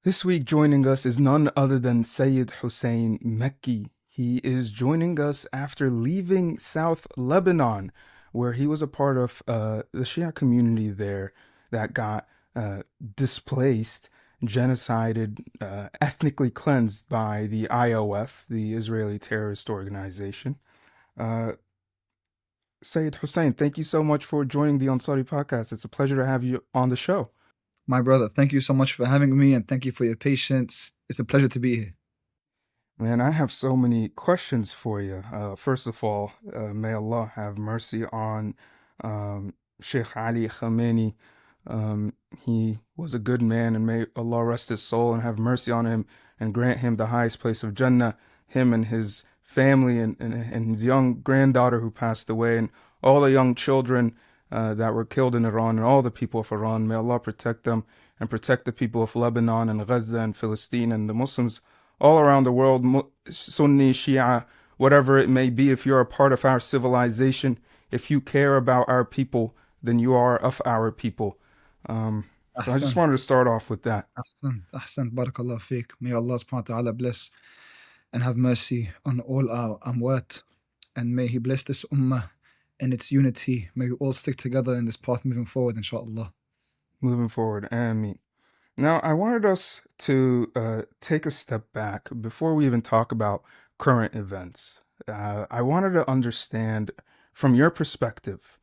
This week joining us is none other than Sayed Hussain Makke. He is joining us after leaving South Lebanon, where he was a part of the Shia community there that got displaced, genocided, ethnically cleansed by the IOF, the Israeli terrorist organization. Sayed Hussain, thank you so much for joining the Ansari Podcast. It's a pleasure to have you on the show. My brother, thank you so much for having me, and thank you for your patience. It's a pleasure to be here. Man, I have so many questions for you. First of all, may Allah have mercy on Sheikh Ali Khamenei. He was a good man, and may Allah rest his soul and have mercy on him and grant him the highest place of Jannah, him and his family and his young granddaughter who passed away, and all the young children that were killed in Iran, and all the people of Iran. May Allah protect them and protect the people of Lebanon and Gaza and Palestine and the Muslims all around the world, Sunni, Shia, whatever it may be. If you're a part of our civilization, if you care about our people, then you are of our people. So I just wanted to start off with that. Ahsan, barakallah fiqh. May Allah subhanahu wa ta'ala bless and have mercy on all our amwat, and may He bless this ummah and its unity. May we all stick together in this path moving forward, inshallah. Moving forward, Ameen. Now, I wanted us to take a step back before we even talk about current events. I wanted to understand from your perspective,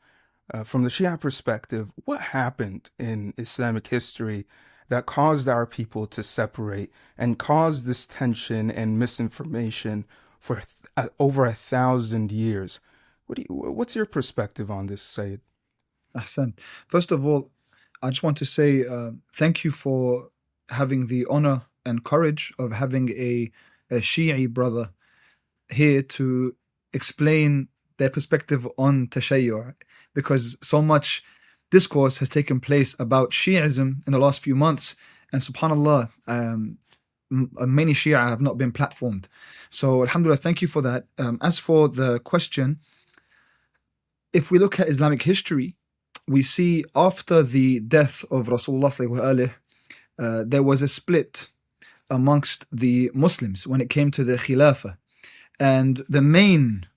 from the Shia perspective, what happened in Islamic history that caused our people to separate and caused this tension and misinformation for over 1,000 years. What's your perspective on this, Sayed? Ahsan. First of all, I just want to say thank you for having the honor and courage of having a Shi'i brother here to explain their perspective on Tashayyu', because so much discourse has taken place about Shi'ism in the last few months, and subhanAllah, many Shia have not been platformed. So alhamdulillah, thank you for that. As for the question, if we look at Islamic history, we see after the death of Rasulullah, there was a split amongst the Muslims when it came to the Khilafah. And the main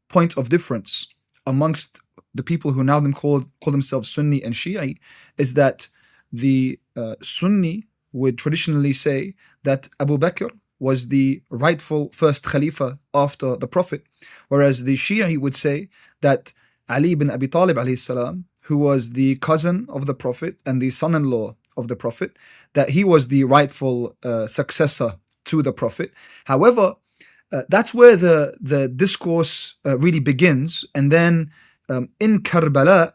point of difference amongst the people who now call themselves Sunni and Shia is that the Sunni would traditionally say that Abu Bakr was the rightful first Khalifa after the Prophet, whereas the Shia would say that Ali ibn Abi Talib alayhi salam, who was the cousin of the Prophet and the son-in-law of the Prophet, that he was the rightful successor to the Prophet. However, that's where the discourse really begins, and then in Karbala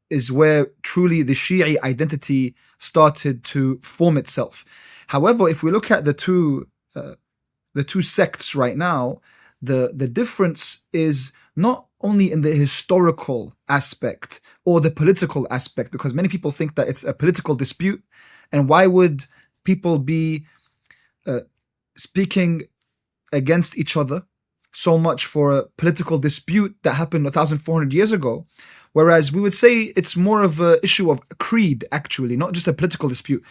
is where truly the Shi'i identity started to form itself. However, if we look at the two sects right now, the difference is not only in the historical aspect or the political aspect, because many people think that it's a political dispute, and why would people be speaking against each other so much for a political dispute that happened 1,400 years ago, whereas we would say it's more of an issue of creed, actually, not just a political dispute.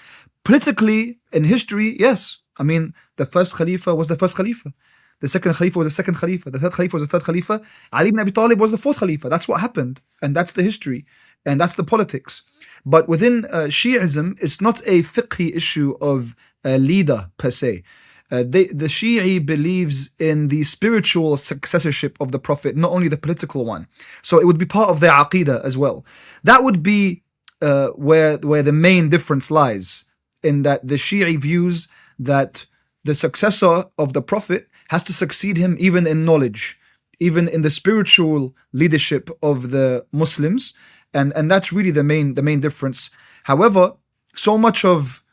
Politically, in history, yes, I mean, the first Khalifa was the first Khalifa. The second Khalifa was the second Khalifa. The third Khalifa was the third Khalifa. Ali ibn Abi Talib was the fourth Khalifa. That's what happened. And that's the history. And that's the politics. But within Shi'ism, it's not a fiqhi issue of a leader per se. The Shi'i believes in the spiritual successorship of the Prophet, not only the political one. So it would be part of their aqidah as well. That would be where the main difference lies, in that the Shi'i views that the successor of the Prophet has to succeed him even in knowledge, even in the spiritual leadership of the Muslims, and that's really the main difference. However, so much of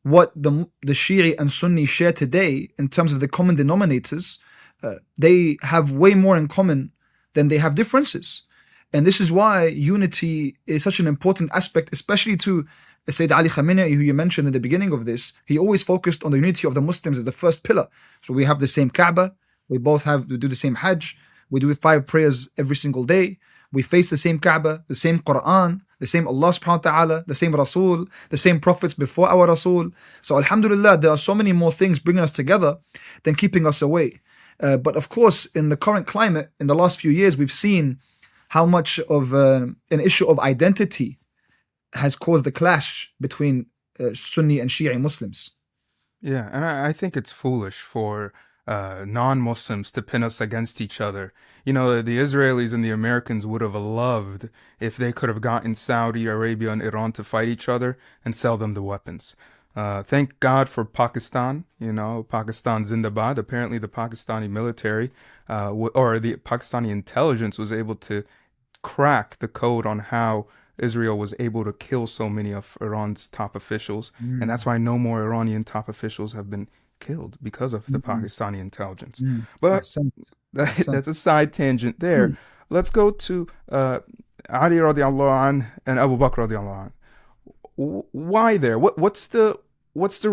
what the Shi'i and Sunni share today in terms of the common denominators, they have way more in common than they have differences. And this is why unity is such an important aspect, especially to Sayyid Ali Khamenei, who you mentioned in the beginning of this. He always focused on the unity of the Muslims as the first pillar. So we have the same Kaaba, we do the same Hajj, we do 5 prayers every single day, we face the same Kaaba, the same Quran, the same Allah subhanahu wa ta'ala, the same Rasul, the same prophets before our Rasul. So alhamdulillah, there are so many more things bringing us together than keeping us away. But of course, in the current climate, in the last few years, we've seen how much of an issue of identity has caused the clash between Sunni and Shia Muslims. Yeah, and I think it's foolish for non-Muslims to pin us against each other. You know, the Israelis and the Americans would have loved if they could have gotten Saudi Arabia and Iran to fight each other and sell them the weapons. Thank God for Pakistan. You know, Pakistan Zindabad. Apparently the Pakistani military or the Pakistani intelligence was able to crack the code on how Israel was able to kill so many of Iran's top officials. And that's why no more Iranian top officials have been killed because of the Pakistani intelligence. But that's a side tangent there. Let's go to Ali radiallahu anh and Abu Bakr radiallahu anh. Why there? What's the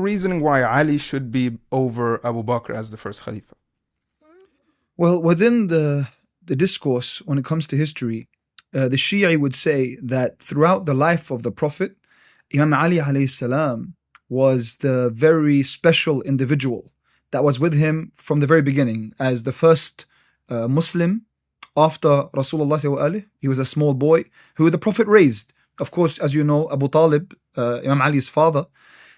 reasoning why Ali should be over Abu Bakr as the first Khalifa? Well, within the discourse, when it comes to history, the Shia would say that throughout the life of the Prophet, Imam Ali alayhi salam was the very special individual that was with him from the very beginning as the first Muslim after Rasulullah sallallahu alaihi wasallam. He was a small boy who the Prophet raised. Of course, as you know, Abu Talib, Imam Ali's father,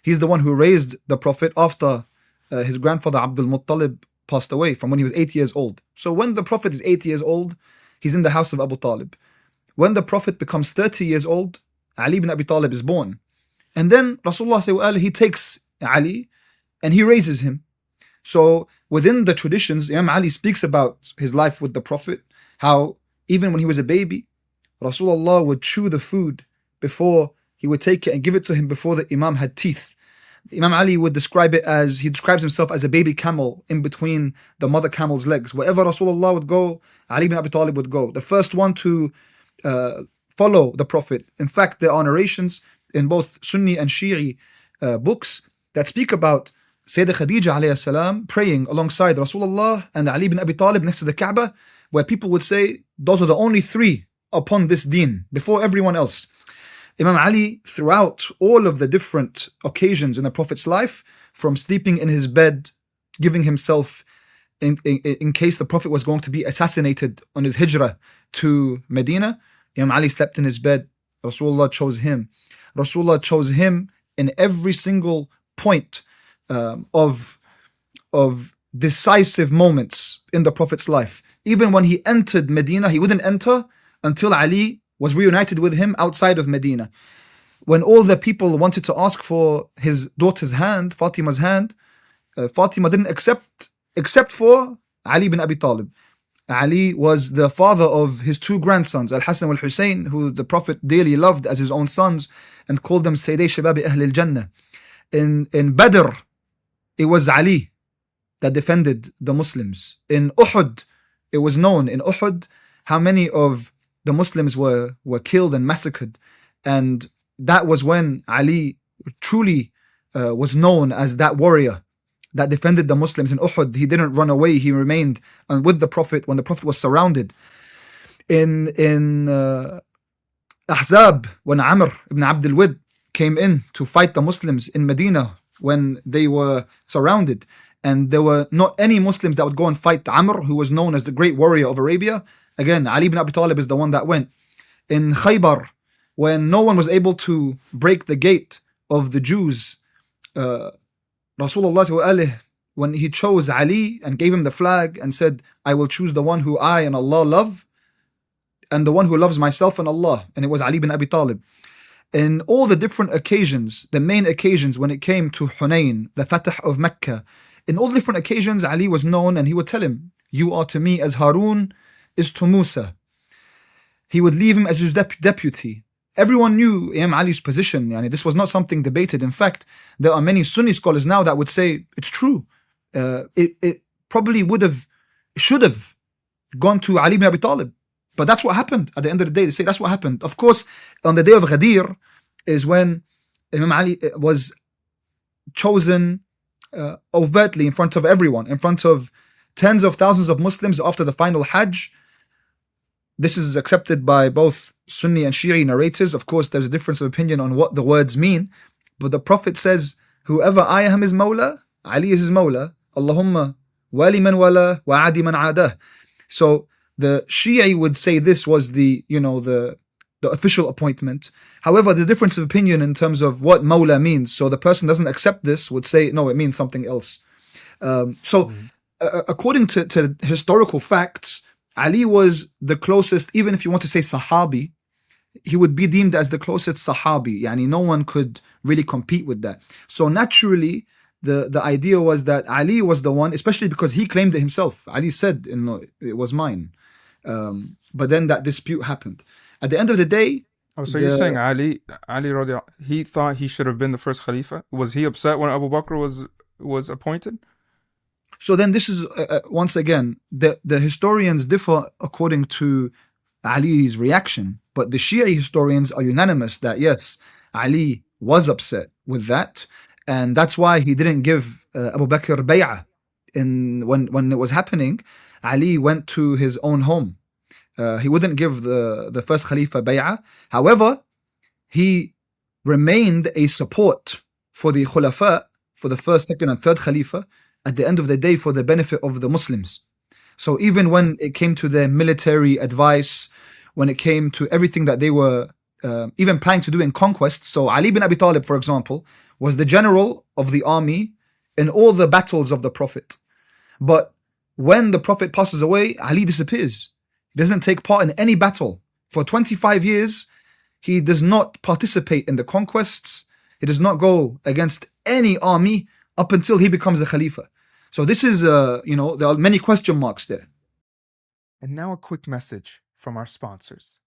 he's the one who raised the Prophet after his grandfather Abdul Muttalib passed away from when he was 8 years old. So when the Prophet is 8 years old, he's in the house of Abu Talib. When the Prophet becomes 30 years old, Ali ibn Abi Talib is born. And then Rasulullah sallallahu alaihi wasallam, he takes Ali and he raises him. So within the traditions, Imam Ali speaks about his life with the Prophet, how even when he was a baby, Rasulullah would chew the food before he would take it and give it to him before the Imam had teeth. Imam Ali would describe it as, he describes himself as a baby camel in between the mother camel's legs. Wherever Rasulullah would go, Ali ibn Abi Talib would go. The first one to follow the Prophet. In fact, there are narrations in both Sunni and Shia books that speak about Sayyidah Khadija alayhi salam praying alongside Rasulullah and Ali ibn Abi Talib next to the Kaaba, where people would say, those are the only three upon this deen, before everyone else. Imam Ali, throughout all of the different occasions in the Prophet's life, from sleeping in his bed, giving himself in case the Prophet was going to be assassinated on his hijrah to Medina, Imam Ali slept in his bed. Rasulullah chose him. Rasulullah chose him in every single point of decisive moments in the Prophet's life. Even when he entered Medina, he wouldn't enter until Ali was reunited with him outside of Medina. When all the people wanted to ask for his daughter's hand, Fatima's hand, Fatima didn't accept except for Ali ibn Abi Talib. Ali was the father of his two grandsons, Al-Hassan and Al-Hussein, who the Prophet dearly loved as his own sons and called them Sayyidai Shababi Ahl al-Jannah. In Badr, it was Ali that defended the Muslims. In Uhud, it was known in Uhud how many of the Muslims were killed and massacred. And that was when Ali truly was known as that warrior that defended the Muslims in Uhud. He didn't run away. He remained with the Prophet when the Prophet was surrounded. In Ahzab, when Amr ibn Abdul Wid came in to fight the Muslims in Medina when they were surrounded, and there were not any Muslims that would go and fight Amr, who was known as the great warrior of Arabia. Again, Ali ibn Abi Talib is the one that went. In Khaybar, when no one was able to break the gate of the Jews, Rasulullah, when he chose Ali and gave him the flag and said, I will choose the one who I and Allah love, and the one who loves myself and Allah, and it was Ali ibn Abi Talib. In all the different occasions, the main occasions when it came to Hunayn, the Fatah of Mecca, in all the different occasions, Ali was known, and he would tell him, you are to me as Harun is to Musa. He would leave him as his deputy. Everyone knew Imam Ali's position. This was not something debated. In fact, there are many Sunni scholars now that would say it's true. It probably should have gone to Ali ibn Abi Talib. But that's what happened. At the end of the day, they say that's what happened. Of course, on the day of Ghadir is when Imam Ali was chosen overtly in front of everyone, in front of tens of thousands of Muslims after the final Hajj. This is accepted by both Sunni and Shia narrators, of course, there's a difference of opinion on what the words mean. But the Prophet says, whoever ayaham is Mawla, Ali is his Mawla, Allahumma wali man wala wa adi man adah. So the Shia would say this was the official appointment. However, there's a difference of opinion in terms of what Mawla means. So the person doesn't accept this would say, no, it means something else. According to historical facts, Ali was the closest, even if you want to say Sahabi, he would be deemed as the closest Sahabi. Yani no one could really compete with that. So naturally, the idea was that Ali was the one, especially because he claimed it himself. Ali said, it was mine. But then that dispute happened. At the end of the day... Oh, so you're saying Ali he thought he should have been the first Khalifa? Was he upset when Abu Bakr was appointed? So then this is, once again, the historians differ according to Ali's reaction. But the Shia historians are unanimous that yes, Ali was upset with that. And that's why he didn't give Abu Bakr bay'ah. When it was happening, Ali went to his own home. He wouldn't give the first Khalifa bay'ah. However, he remained a support for the Khulafa, for the first, second, and third Khalifa, at the end of the day for the benefit of the Muslims. So even when it came to their military advice, when it came to everything that they were even planning to do in conquests, so Ali bin Abi Talib, for example, was the general of the army in all the battles of the Prophet. But when the Prophet passes away, Ali disappears. He doesn't take part in any battle. For 25 years, he does not participate in the conquests. He does not go against any army up until he becomes the Khalifa. So this is, there are many question marks there. And now a quick message from our sponsors.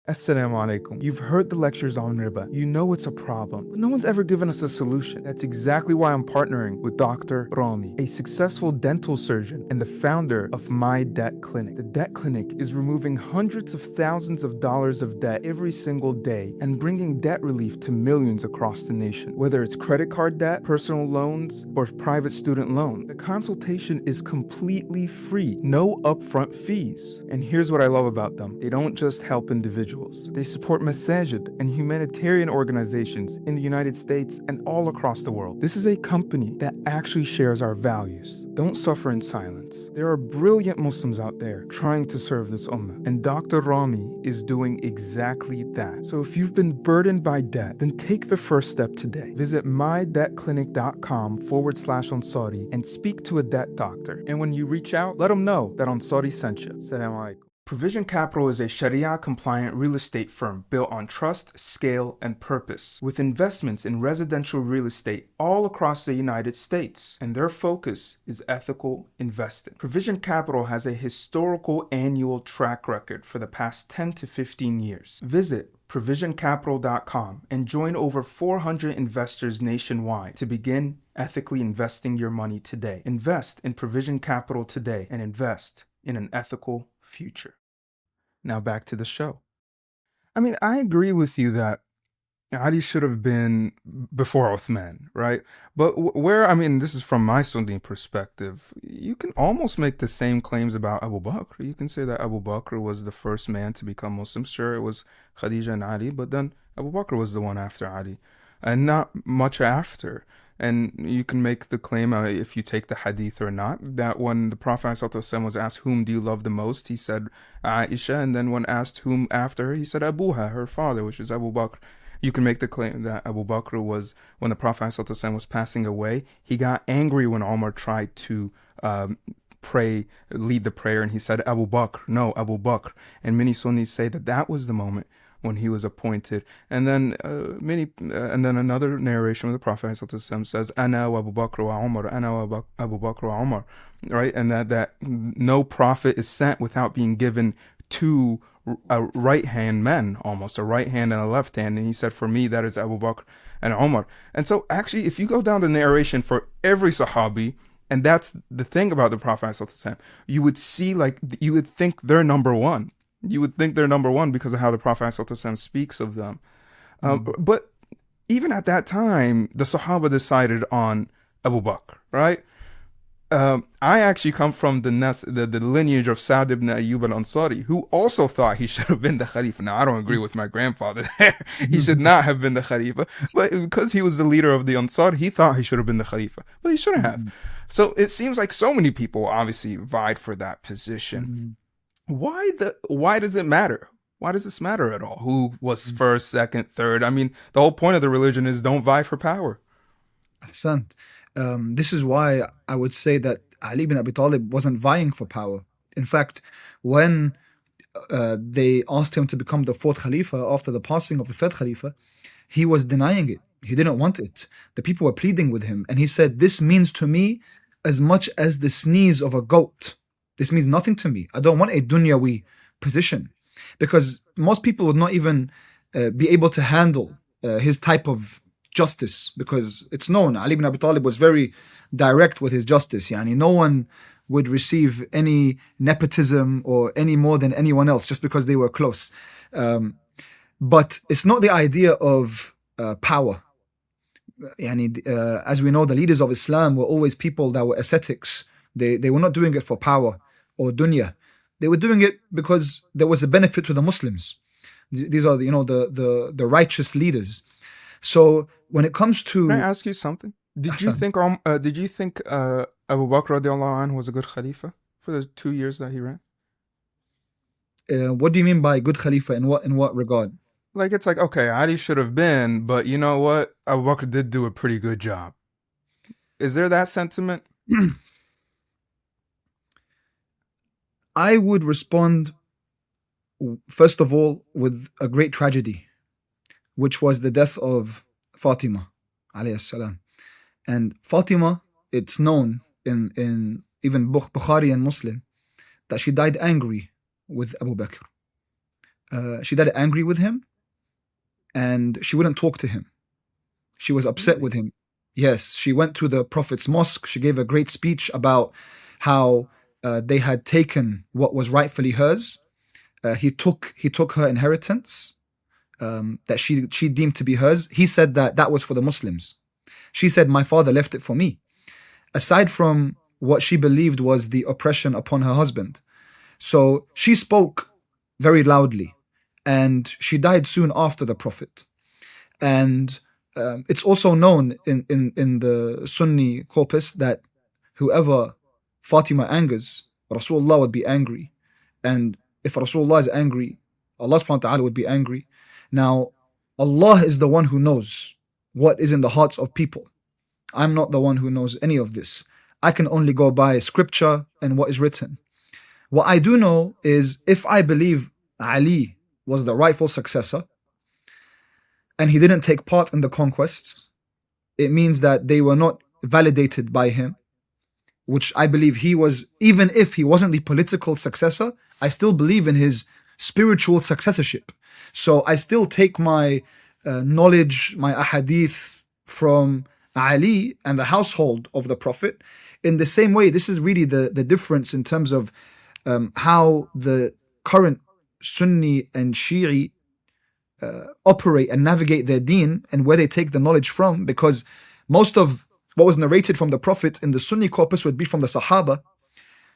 Assalamu alaikum. You've heard the lectures on riba. You know it's a problem, but no one's ever given us a solution. That's exactly why I'm partnering with Dr. Rami, a successful dental surgeon and the founder of My Debt Clinic. The Debt Clinic is removing hundreds of thousands of dollars of debt every single day and bringing debt relief to millions across the nation. Whether it's credit card debt, personal loans, or private student loan, the consultation is completely free, no upfront fees. And here's what I love about them. They don't just help individuals. They support masajid and humanitarian organizations in the United States and all across the world. This is a company that actually shares our values. Don't suffer in silence. There are brilliant Muslims out there trying to serve this ummah, and Dr. Rami is doing exactly that. So if you've been burdened by debt, then take the first step today. Visit mydebtclinic.com/Ansari and speak to a debt doctor. And when you reach out, let them know that Ansari sent you. Assalamu alaikum. Provision Capital is a Sharia-compliant real estate firm built on trust, scale, and purpose, with investments in residential real estate all across the United States, and their focus is ethical investing. Provision Capital has a historical annual track record for the past 10 to 15 years. Visit provisioncapital.com and join over 400 investors nationwide to begin ethically investing your money today. Invest in Provision Capital today and invest in an ethical future. Now back to the show. I mean, I agree with you that Ali should have been before Uthman, right? But this is from my Sunni perspective, you can almost make the same claims about Abu Bakr. You can say that Abu Bakr was the first man to become Muslim. Sure, it was Khadija and Ali, but then Abu Bakr was the one after Ali, and not much after. And you can make the claim, if you take the Hadith or not, that when the Prophet ﷺ was asked, whom do you love the most? He said, Aisha. And then when asked whom after her, he said, Abuha, her father, which is Abu Bakr. You can make the claim that Abu Bakr was, when the Prophet ﷺ was passing away, he got angry when Omar tried to lead the prayer. And he said, Abu Bakr, no, Abu Bakr. And many Sunnis say that was the moment when he was appointed. And then another narration of the Prophet ﷺ says, Ana wa Abu Bakr wa Umar, Ana wa Abu Bakr wa Umar, right? And that no prophet is sent without being given two right-hand men, almost a right hand and a left hand. And he said, for me, that is Abu Bakr and Umar. And so actually, if you go down the narration for every Sahabi, and that's the thing about the Prophet ﷺ, you would think they're number one. You would think they're number one because of how the Prophet ﷺ speaks of them. But even at that time, the Sahaba decided on Abu Bakr, right? I actually come from the lineage of Sa'd ibn Ayyub al-Ansari, who also thought he should have been the Khalifa. Now, I don't agree with my grandfather there. He should not have been the Khalifa. But because he was the leader of the Ansar, he thought he should have been the Khalifa. But he shouldn't have. So it seems like so many people obviously vied for that position. Why does it matter? Why does this matter at all? Who was first, second, third? I mean, the whole point of the religion is don't vie for power. Ahsant. This is why I would say that Ali bin Abi Talib wasn't vying for power. In fact, when they asked him to become the fourth Khalifa after the passing of the third Khalifa, he was denying it. He didn't want it. The people were pleading with him, and he said, "This means to me as much as the sneeze of a goat. This means nothing to me. I don't want a dunyawi position." Because most people would not even be able to handle his type of justice, because it's known Ali ibn Abi Talib was very direct with his justice. Yani no one would receive any nepotism or any more than anyone else just because they were close. But it's not the idea of power. Yani, as we know, the leaders of Islam were always people that were ascetics. They were not doing it for power or dunya. They were doing it because there was a benefit to the Muslims. These are, the righteous leaders. So when it comes to, can I ask you something? Did you think Abu Bakr radiallahu anhu was a good Khalifa for the 2 years that he ran? What do you mean by good Khalifa? In what regard? Like, it's like, okay, Ali should have been, but you know what? Abu Bakr did do a pretty good job. Is there that sentiment? I would respond, first of all, with a great tragedy, which was the death of Fatima, alayhi salam. And Fatima, it's known in even Bukhari and Muslim, that she died angry with Abu Bakr. She died angry with him, and she wouldn't talk to him. She was upset with him. Yes, she went to the Prophet's mosque. She gave a great speech about how they had taken what was rightfully hers. He took her inheritance that she deemed to be hers. He said that was for the Muslims. She said, "My father left it for me." Aside from what she believed was the oppression upon her husband. So she spoke very loudly, and she died soon after the Prophet. And it's also known in the Sunni corpus that whoever Fatima angers, Rasulullah would be angry. And if Rasulullah is angry, Allah subhanahu wa ta'ala would be angry. Now, Allah is the one who knows what is in the hearts of people. I'm not the one who knows any of this. I can only go by scripture and what is written. What I do know is, if I believe Ali was the rightful successor and he didn't take part in the conquests, it means that they were not validated by him, which I believe he was. Even if he wasn't the political successor, I still believe in his spiritual successorship. So I still take my knowledge, my ahadith from Ali and the household of the Prophet. In the same way, this is really the difference in terms of how the current Sunni and Shia operate and navigate their deen, and where they take the knowledge from, because most of what was narrated from the Prophet in the Sunni corpus would be from the Sahaba,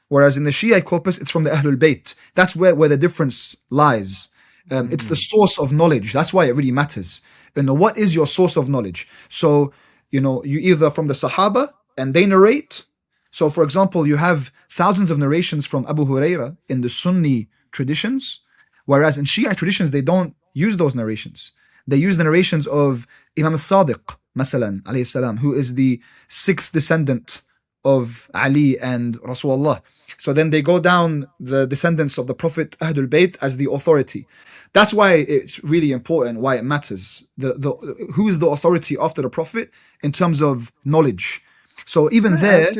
whereas in the Shia corpus it's from the Ahlul Bayt. That's where the difference lies. It's the source of knowledge. That's why it really matters. What is your source of knowledge? So, you either from the Sahaba and they narrate. So, for example, you have thousands of narrations from Abu Huraira in the Sunni traditions, whereas in Shia traditions, they don't use those narrations. They use the narrations of Imam al-Sadiq, masalan, alayhi salam, who is the sixth descendant of Ali and Rasulullah. So then they go down the descendants of the Prophet, Ahlul Bayt, as the authority. That's why it's really important, why it matters. Who is the authority after the Prophet in terms of knowledge? So even there,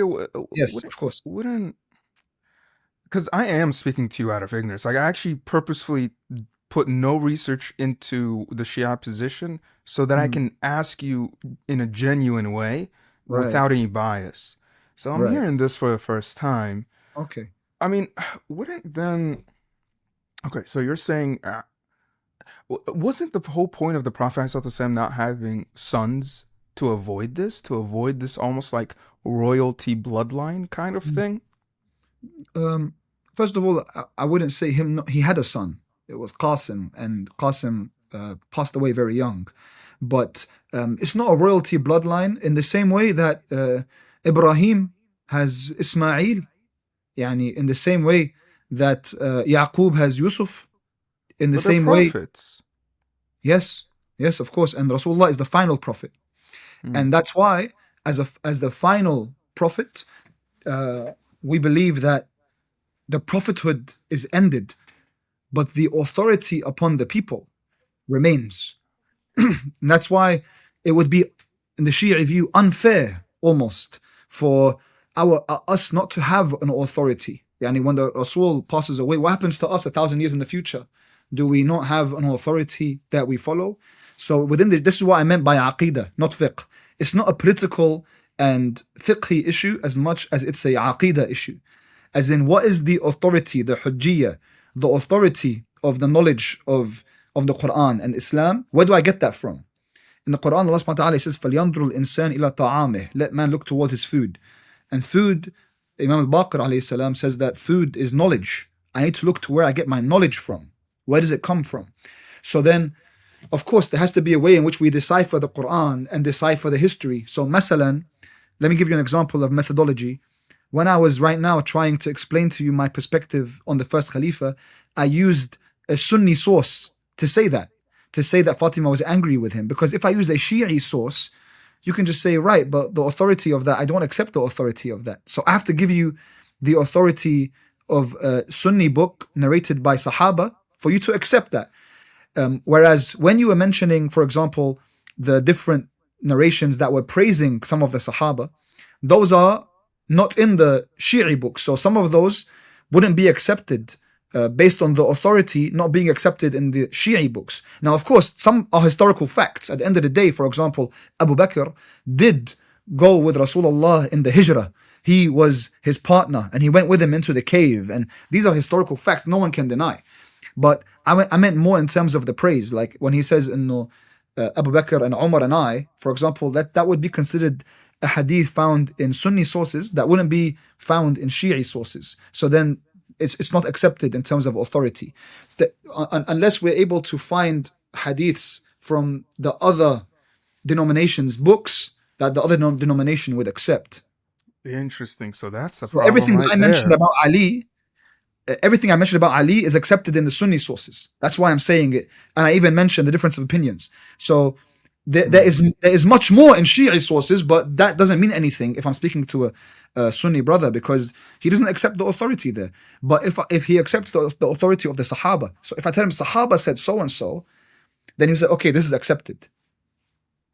yes, of course. Because I am speaking to you out of ignorance. Like, I actually purposefully put no research into the Shia position so that I can ask you in a genuine way without any bias. So I'm hearing this for the first time. Okay. I mean, wouldn't then... Okay, so you're saying... wasn't the whole point of the Prophet ﷺ not having sons to avoid this, almost like royalty bloodline kind of thing? First of all, I wouldn't say him. He had a son. It was Qasim, and Qasim passed away very young. But it's not a royalty bloodline in the same way that Ibrahim has Ismail. Yani in the same way that Yaqub has Yusuf. In the But they're same way, prophets. yes, of course. And Rasulullah is the final prophet. And that's why, as the final prophet, we believe that the prophethood is ended, but the authority upon the people remains. And that's why it would be, in the Shia view, unfair almost for us not to have an authority. Yani when the Rasul passes away, what happens to us 1,000 years in the future? Do we not have an authority that we follow? So this is what I meant by aqidah, not fiqh. It's not a political and fiqhi issue as much as it's a aqidah issue. As in, what is the authority, the hujjiyah, the authority of the knowledge of the Quran and Islam? Where do I get that from? In the Quran, Allah subhanahu wa ta'ala says, فَلْيَنْظُرُ الْإِنسَانِ إِلَى طَعَامِهِ. Let man look towards his food. And food, Imam Abu Bakr alayhi salam says that food is knowledge. I need to look to where I get my knowledge from. Where does it come from? So then, of course, there has to be a way in which we decipher the Quran and decipher the history. So, masalan, let me give you an example of methodology. When I was right now trying to explain to you my perspective on the first Khalifa, I used a Sunni source to say that Fatima was angry with him. Because if I use a Shi'i source, you can just say, right, but the authority of that, I don't accept the authority of that. So I have to give you the authority of a Sunni book narrated by Sahaba for you to accept that. Whereas when you were mentioning, for example, the different narrations that were praising some of the Sahaba, those are not in the Shi'i books. So some of those wouldn't be accepted based on the authority not being accepted in the Shi'i books. Now, of course, some are historical facts. At the end of the day, for example, Abu Bakr did go with Rasulullah in the Hijrah. He was his partner and he went with him into the cave. And these are historical facts no one can deny. But I meant more in terms of the praise. Like when he says, Abu Bakr and Umar and I, for example, that would be considered a hadith found in Sunni sources that wouldn't be found in Shi'i sources. So then it's not accepted in terms of authority. Unless we're able to find hadiths from the other denominations' books that the other denomination would accept. Interesting. So that's a So problem everything right that I mentioned there. about Ali, everything I mentioned about Ali is accepted in the Sunni sources. That's why I'm saying it. And I even mentioned the difference of opinions. So there is much more in Shi'i sources, but that doesn't mean anything if I'm speaking to a Sunni brother, because he doesn't accept the authority there. But if he accepts the authority of the Sahaba, so if I tell him Sahaba said so and so, then he will say, okay, this is accepted.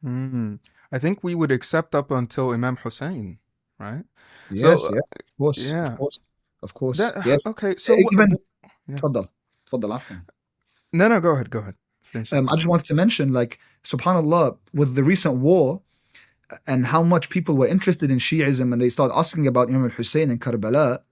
I think we would accept up until Imam Hussain, right? Yes, So, yes, of course, yeah. of course, That, yes. okay, so Even yeah. تفضل عفوا. No, go ahead. Finish it. I just wanted to mention, like, subhanallah, with the recent war and how much people were interested in Shi'ism and they started asking about Imam al-Hussein and Karbala,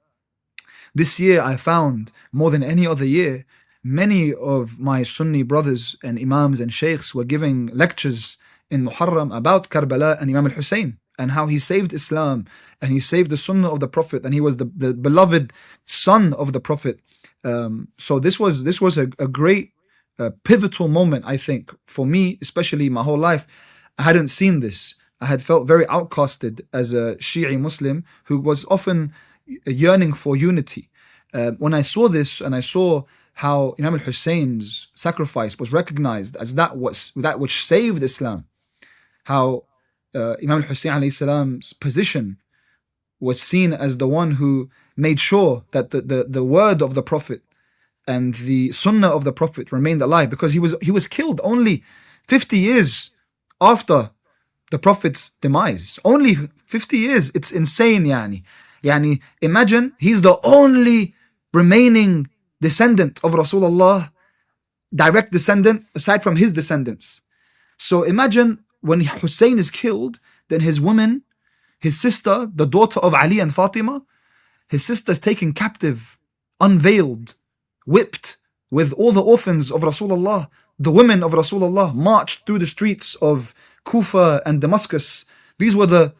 this year I found, more than any other year, many of my Sunni brothers and Imams and Sheikhs were giving lectures in Muharram about Karbala and Imam al-Hussein and how he saved Islam and he saved the Sunnah of the Prophet and he was the beloved son of the Prophet. So this was a great pivotal moment, I think, for me, especially my whole life. I hadn't seen this. I had felt very outcasted as a Shi'i Muslim who was often yearning for unity. When I saw this and I saw how Imam al-Hussein's sacrifice was recognized as that which saved Islam, how Imam al-Hussein alayhi salam's position was seen as the one who made sure that the word of the Prophet and the Sunnah of the Prophet remained alive, because he was killed only 50 years after the Prophet's demise. Only 50 years. It's insane, yani. Imagine he's the only remaining descendant of Rasulullah, direct descendant aside from his descendants. So imagine when Hussein is killed, then his woman, his sister, the daughter of Ali and Fatima, his sister is taken captive, unveiled, whipped with all the orphans of Rasulullah. The women of Rasulullah marched through the streets of Kufa and Damascus. These were the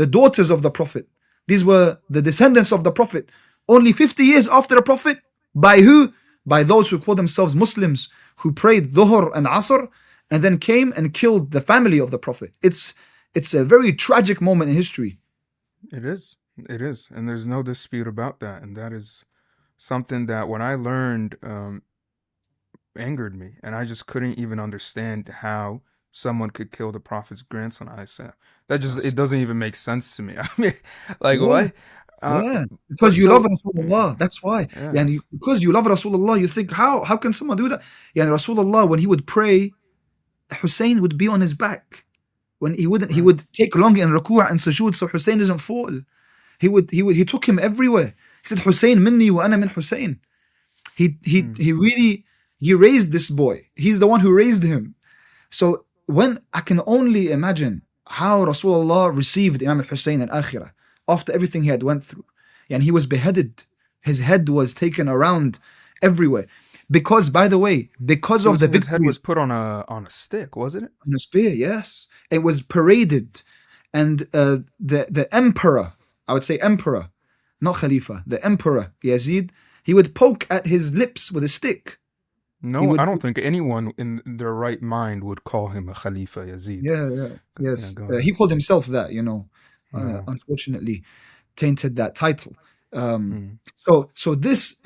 daughters of the Prophet. These were the descendants of the Prophet. Only 50 years after the Prophet, by who? By those who call themselves Muslims, who prayed Dhuhr and Asr, and then came and killed the family of the Prophet. It's a very tragic moment in history. It is. It is. And there's no dispute about that. And that is something that when I learned angered me. And I just couldn't even understand how someone could kill the Prophet's grandson, Isa. That just, it doesn't even make sense to me. I mean, like, Yeah. what? Yeah, because you love Rasulullah. That's why. Yeah. And because you love Rasulullah, you think, how can someone do that? Yeah, and Rasulullah, when he would pray, Hussein would be on his back. When he would take long in ruku' and sujood, so Hussein doesn't fall. He took him everywhere. He said, Hussein minni wa ana min Hussein. He raised this boy. He's the one who raised him. So when I can only imagine how Rasulullah received Imam al-Hussein in Akhirah after everything he had went through. And he was beheaded. His head was taken around everywhere. Because, by the way, because of the victory. His head was put on a stick, wasn't it? On a spear, yes. It was paraded. And the emperor, I would say emperor, not Khalifa, the emperor, Yazid, he would poke at his lips with a stick. No, I don't think anyone in their right mind would call him a Khalifa, Yazid. Yes. He called himself that, unfortunately tainted that title. So this,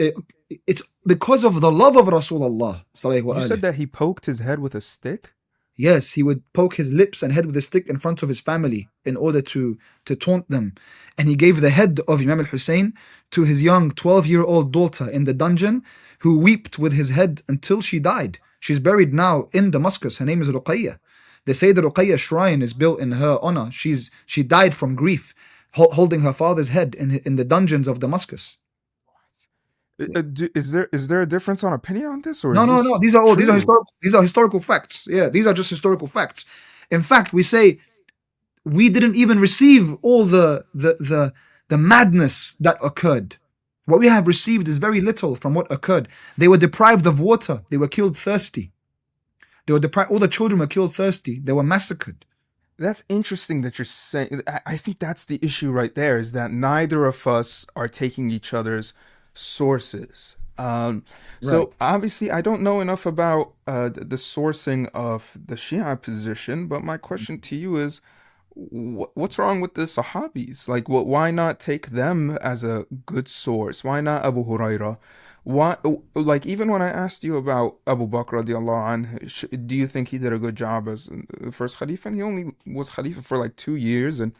it's because of the love of Rasulullah. You said that he poked his head with a stick? Yes, he would poke his lips and head with a stick in front of his family in order to taunt them. And he gave the head of Imam al-Hussein to his young 12-year-old daughter in the dungeon, who wept with his head until she died. She's buried now in Damascus. Her name is Ruqayyah. The Sayyid Ruqayyah shrine is built in her honor. She died from grief, holding her father's head in the dungeons of Damascus. Is there a difference on opinion on this, or no? These are historical facts. Yeah, these are just historical facts. In fact, we say we didn't even receive all the madness that occurred. What we have received is very little from what occurred. They were deprived of water. They were killed thirsty. All the children were killed thirsty. They were massacred. That's interesting that you're saying. I think that's the issue right there, is that neither of us are taking each other's sources. So obviously I don't know enough about the sourcing of the Shia position, but my question to you is, what's wrong with the Sahabis? Like, why not take them as a good source? Why not Abu Hurairah? Why, like, even when I asked you about Abu Bakr radiallahu anhu, do you think he did a good job as the first Khalifa? And he only was Khalifa for like 2 years, and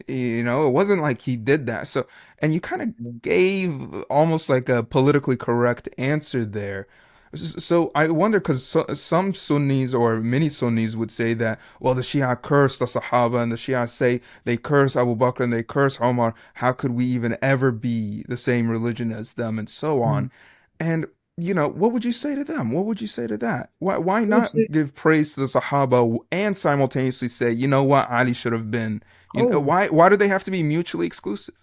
it wasn't like he did that. So, and you kind of gave almost like a politically correct answer there. So I wonder, because some Sunnis or many Sunnis would say that, well, the Shia curse the Sahaba, and the Shia say they curse Abu Bakr and they curse Omar. How could we even ever be the same religion as them, and so on? And what would you say to them? What would you say to that? Why not give praise to the Sahaba and simultaneously say, you know what, Ali should have been? Why do they have to be mutually exclusive?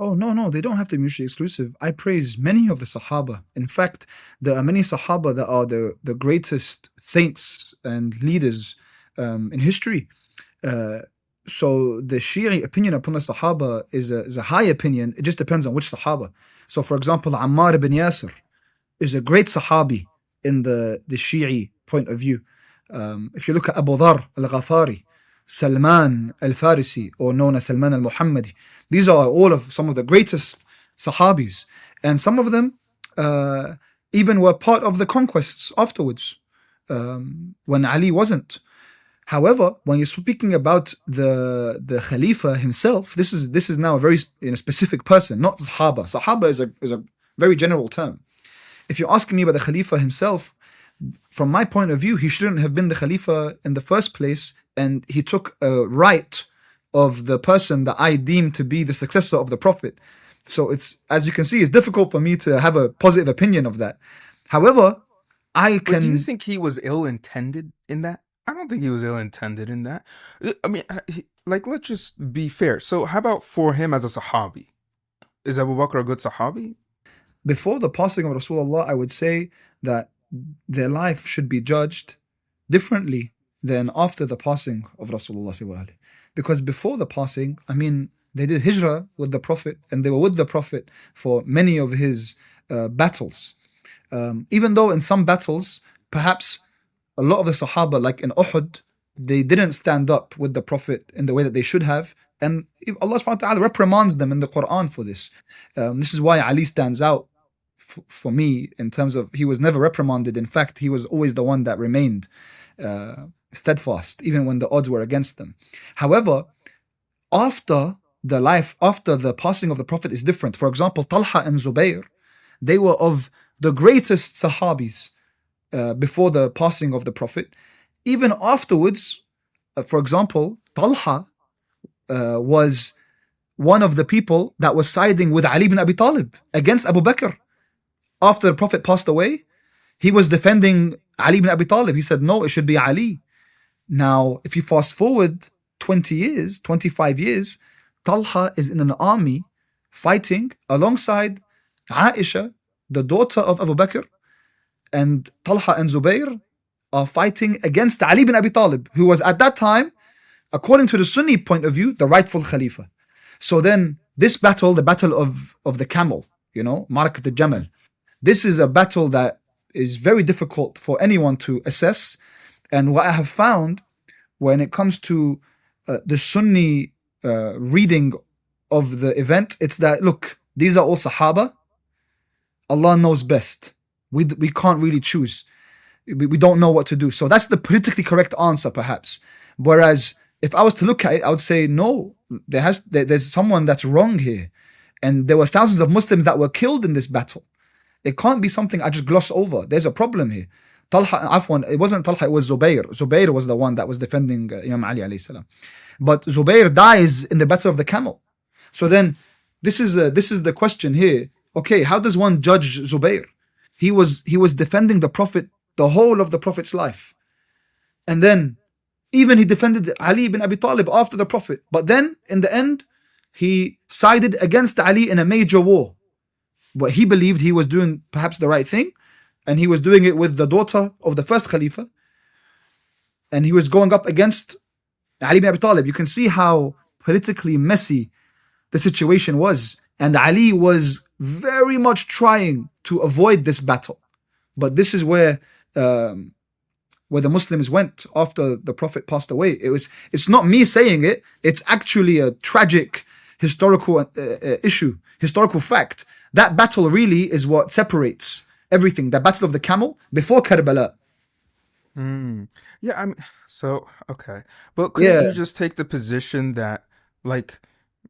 Oh, no, they don't have to be mutually exclusive. I praise many of the Sahaba. In fact, there are many Sahaba that are the greatest saints and leaders in history. So the Shia opinion upon the Sahaba is a high opinion. It just depends on which Sahaba. So, for example, Ammar ibn Yasir is a great Sahabi in the Shia point of view. If you look at Abu Dharr al-Ghafari, Salman al-Farisi, or known as Salman al-Muhammadi, these are all of some of the greatest Sahabis. And some of them even were part of the conquests afterwards, when Ali wasn't. However, when you're speaking about the Khalifa himself, this is now a very specific person, not Sahaba. Sahaba is a very general term. If you're asking me about the Khalifa himself, from my point of view, he shouldn't have been the Khalifa in the first place, and he took a right of the person that I deem to be the successor of the Prophet. So it's, as you can see, it's difficult for me to have a positive opinion of that. However, But do you think he was ill-intended in that? I don't think he was ill-intended in that. I mean, let's just be fair. So how about for him as a Sahabi? Is Abu Bakr a good Sahabi? Before the passing of Rasulullah, I would say that their life should be judged differently than after the passing of Rasulullah sallallahu alaihi wasallam. Because before the passing, I mean, they did hijrah with the Prophet and they were with the Prophet for many of his battles. Even though in some battles, perhaps a lot of the Sahaba, like in Uhud, they didn't stand up with the Prophet in the way that they should have. And Allah subhanahu wa ta'ala reprimands them in the Quran for this. This is why Ali stands out for me in terms of he was never reprimanded. In fact, he was always the one that remained steadfast, even when the odds were against them. However, after the passing of the Prophet is different. For example, Talha and Zubayr, they were of the greatest Sahabis before the passing of the Prophet. Even afterwards, for example, Talha was one of the people that was siding with Ali ibn Abi Talib against Abu Bakr. After the Prophet passed away, he was defending Ali ibn Abi Talib. He said, no, it should be Ali. Now, if you fast forward 20 years, 25 years, Talha is in an army fighting alongside Aisha, the daughter of Abu Bakr, and Talha and Zubayr are fighting against Ali ibn Abi Talib, who was at that time, according to the Sunni point of view, the rightful Khalifa. So then this battle, the battle of the Camel, Marakat al-Jamal, this is a battle that is very difficult for anyone to assess. And what I have found when it comes to the Sunni reading of the event, it's that, look, these are all Sahaba. Allah knows best. We can't really choose. We don't know what to do. So that's the politically correct answer, perhaps. Whereas if I was to look at it, I would say, no, there's someone that's wrong here. And there were thousands of Muslims that were killed in this battle. It can't be something I just gloss over. There's a problem here. It wasn't Talha, it was Zubayr. Zubayr was the one that was defending Imam Ali alayhi salam. But Zubayr dies in the Battle of the Camel. So then, this is the question here. Okay, how does one judge Zubayr? He was defending the Prophet the whole of the Prophet's life. And then, even he defended Ali ibn Abi Talib after the Prophet. But then, in the end, he sided against Ali in a major war. But he believed he was doing perhaps the right thing. And he was doing it with the daughter of the first Khalifa. And he was going up against Ali ibn Abi Talib. You can see how politically messy the situation was. And Ali was very much trying to avoid this battle. But this is where the Muslims went after the Prophet passed away. It's not me saying it. It's actually a tragic historical issue, historical fact. That battle really is what separates everything. The Battle of the Camel before Karbala. Yeah, okay. But couldn't you just take the position that, like,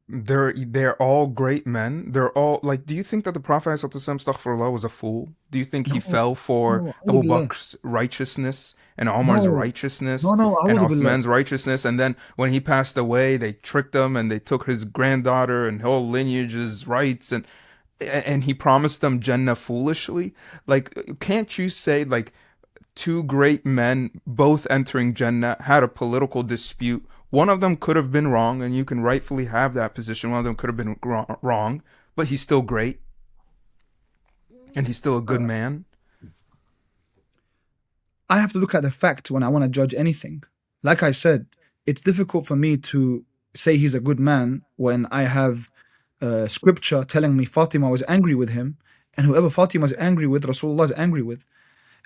they're all great men? They're all, like, do you think that the Prophet ﷺ was a fool? Do you think he fell for Abu Bakr's righteousness and Omar's righteousness and Uthman's righteousness? And then when he passed away, they tricked him and they took his granddaughter and whole lineage's rights and he promised them Jannah foolishly? Like, can't you say, like, two great men both entering Jannah had a political dispute? One of them could have been wrong, and you can rightfully have that position. One of them could have been wrong, but he's still great. And he's still a good man. I have to look at the facts when I want to judge anything. Like I said, it's difficult for me to say he's a good man when I have scripture telling me Fatima was angry with him, and whoever Fatima is angry with, Rasulullah is angry with.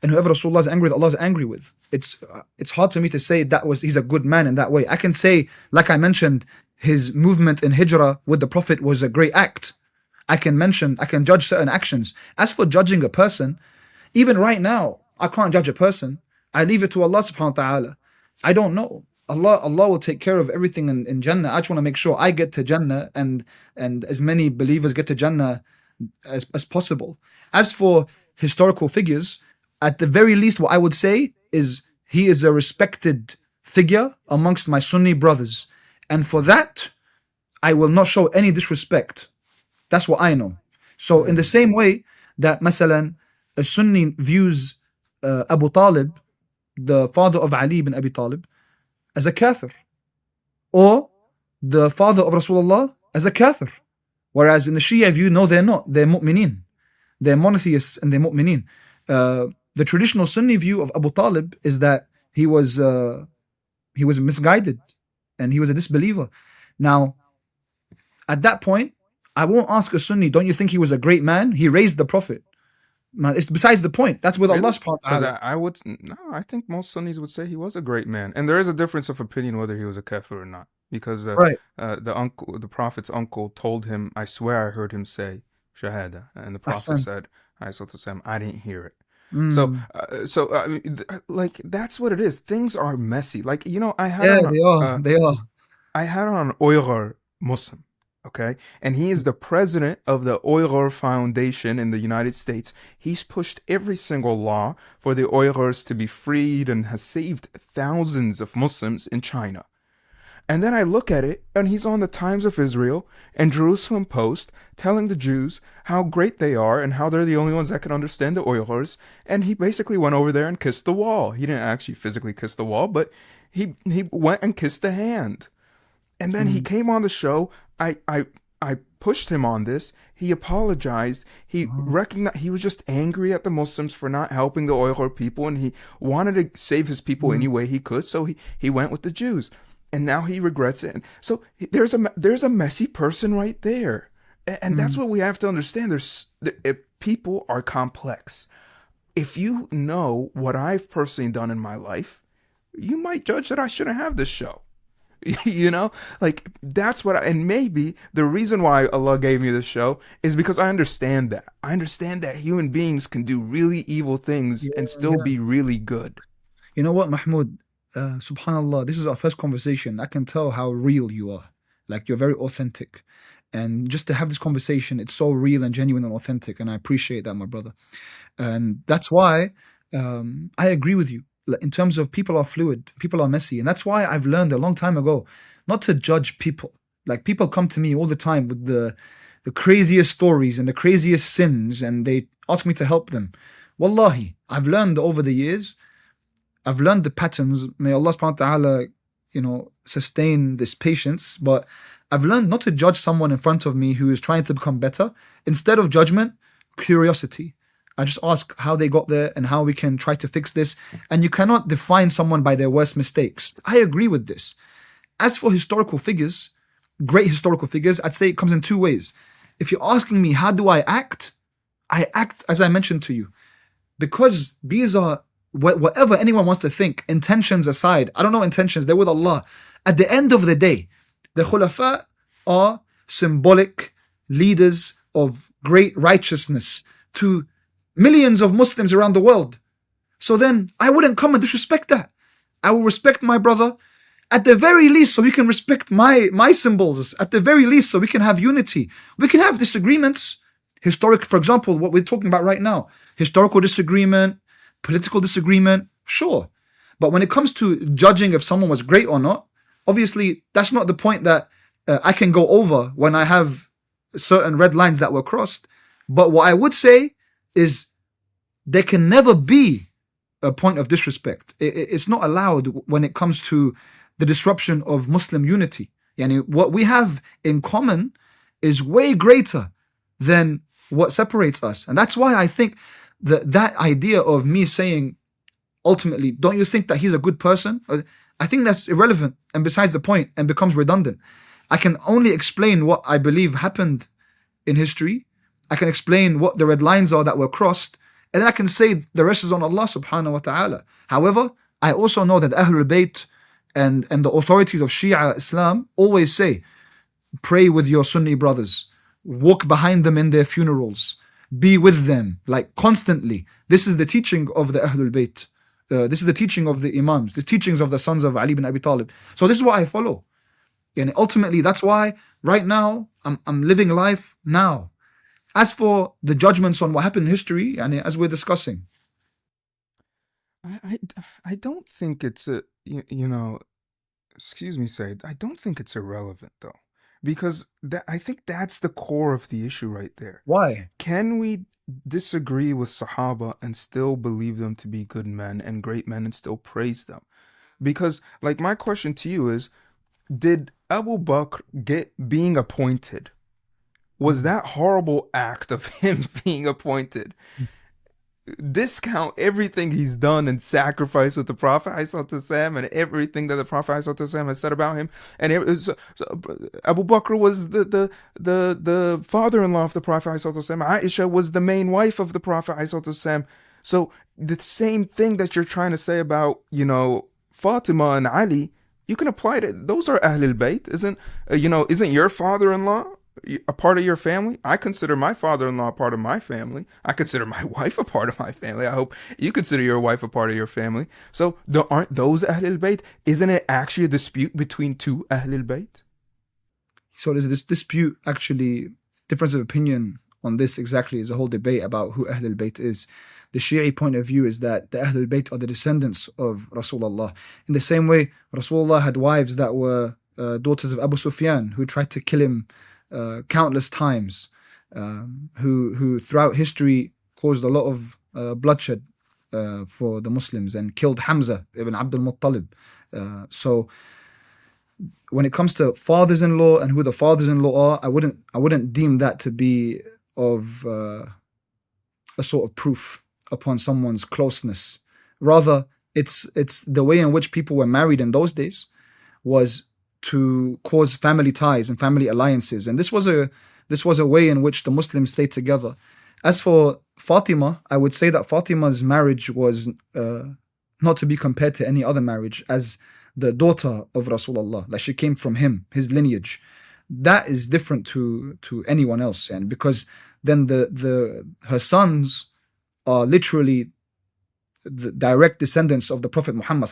And whoever Rasulullah is angry with, Allah is angry with. It's hard for me to say he's a good man in that way. I can say, like I mentioned, his movement in Hijrah with the Prophet was a great act. I can judge certain actions. As for judging a person, even right now, I can't judge a person. I leave it to Allah subhanahu wa ta'ala. I don't know. Allah will take care of everything in Jannah. I just want to make sure I get to Jannah and as many believers get to Jannah as possible. As for historical figures, at the very least, what I would say is he is a respected figure amongst my Sunni brothers. And for that, I will not show any disrespect. That's what I know. So in the same way that, masalan, a Sunni views Abu Talib, the father of Ali ibn Abi Talib, as a kafir, or the father of Rasulullah as a kafir. Whereas in the Shia view, no, they're not. They're mu'mineen. They're monotheists and they're mu'mineen. The traditional Sunni view of Abu Talib is that he was He was misguided and he was a disbeliever. Now, at that point, I won't ask a Sunni, don't you think he was a great man? He raised the Prophet. Man, it's besides the point. That's with Allah Really? subhanahu wa Because ta'ala. I would no, I think most Sunnis would say he was a great man, and there is a difference of opinion whether he was a kafir or not. Because Right. the Prophet's uncle, told him, "I swear I heard him say shahada," and the Prophet Ahsant. said, "I didn't hear it." So, Mm. I mean, like that's what it is. Things are messy. Like Yeah, they are. They are. I had on an Uyghur Muslim, okay? And he is the president of the Uyghur Foundation in the United States. He's pushed every single law for the Uyghurs to be freed and has saved thousands of Muslims in China. And then I look at it, and he's on the Times of Israel and Jerusalem Post telling the Jews how great they are and how they're the only ones that can understand the Uyghurs. And he basically went over there and kissed the wall. He didn't actually physically kiss the wall, but he went and kissed the hand. And then he Mm. came on the show. I pushed him on this. He apologized. He Oh. recognized he was just angry at the Muslims for not helping the Uyghur people, and he wanted to save his people Mm. any way he could. So he went with the Jews, and now he regrets it. And so there's a messy person right there, and that's Mm. what we have to understand. People are complex. If you know what I've personally done in my life, you might judge that I shouldn't have this show. Like that's and maybe the reason why Allah gave me this show is because I understand that. I understand that human beings can do really evil things Yeah, and still yeah. be really good. You know what, Mahmoud? Subhanallah, this is our first conversation. I can tell how real you are. Like, you're very authentic. And just to have this conversation, it's so real and genuine and authentic. And I appreciate that, my brother. And that's why I agree with you. Like, in terms of, people are fluid, people are messy. And that's why I've learned a long time ago not to judge people. Like, people come to me all the time with the craziest stories and the craziest sins, and they ask me to help them. Wallahi, I've learned over the years, I've learned the patterns. May Allah subhanahu wa ta'ala, sustain this patience. But I've learned not to judge someone in front of me who is trying to become better. Instead of judgment, curiosity. I just ask how they got there and how we can try to fix this. And you cannot define someone by their worst mistakes. I agree with this. As for historical figures, great historical figures, I'd say it comes in two ways. If you're asking me, how do I act as I mentioned to you. Because these are, whatever anyone wants to think, intentions aside, I don't know intentions, they're with Allah. At the end of the day, the Khulafa are symbolic leaders of great righteousness to millions of Muslims around the world. So then I wouldn't come and disrespect that. I will respect my brother at the very least, so we can respect my symbols. At the very least, so we can have unity. We can have disagreements. For example, what we're talking about right now, historical disagreement, political disagreement, sure. But when it comes to judging if someone was great or not, obviously that's not the point that I can go over when I have certain red lines that were crossed. But what I would say is there can never be a point of disrespect. It's not allowed when it comes to the disruption of Muslim unity. Yani, what we have in common is way greater than what separates us. And that's why I think that idea of me saying, ultimately, don't you think that he's a good person? I think that's irrelevant and besides the point and becomes redundant. I can only explain what I believe happened in history. I can explain what the red lines are that were crossed, and then I can say the rest is on Allah subhanahu wa ta'ala. However, I also know that Ahlul Bayt and the authorities of Shia Islam always say, pray with your Sunni brothers, walk behind them in their funerals, be with them, like constantly. This is the teaching of the Ahlul Bayt. This is the teaching of the Imams, the teachings of the sons of Ali bin Abi Talib. So this is what I follow. And ultimately, that's why right now, I'm living life now. As for the judgments on what happened in history, and as we're discussing, I, I don't think it's excuse me, Said. I don't think it's irrelevant though, because I think that's the core of the issue right there. why? Can we disagree with Sahaba and still believe them to be good men and great men and still praise them? Because, like, my question to you is, did Abu Bakr being appointed, was that horrible act of him being appointed, discount everything he's done and sacrificed with the Prophet ﷺ and everything that the Prophet ﷺ has said about him. And Abu Bakr was the father-in-law of the Prophet ﷺ. Aisha was the main wife of the Prophet ﷺ. So the same thing that you're trying to say about, Fatima and Ali, you can apply to those are Ahlul Bayt. Isn't your father-in-law a part of your family? I consider my father-in-law a part of my family. I consider my wife a part of my family. I hope you consider your wife a part of your family. So aren't those Ahlul Bayt? Isn't it actually a dispute between two Ahlul Bayt? So there's this dispute, actually, difference of opinion on this exactly is a whole debate about who Ahlul Bayt is. The Shi'i point of view is that the Ahlul Bayt are the descendants of Rasulullah. In the same way, Rasulullah had wives that were daughters of Abu Sufyan, who tried to kill him countless times, who throughout history caused a lot of bloodshed for the Muslims and killed Hamza ibn Abdul Muttalib. So when it comes to fathers-in-law and who the fathers-in-law are, I wouldn't deem that to be of a sort of proof upon someone's closeness. Rather, it's the way in which people were married in those days was to cause family ties and family alliances, and this was a way in which the Muslims stayed together. As for Fatima, I would say that Fatima's marriage was not to be compared to any other marriage, as the daughter of Rasulullah, like she came from him, his lineage. That is different to anyone else, and because then her sons are literally the direct descendants of the Prophet Muhammad.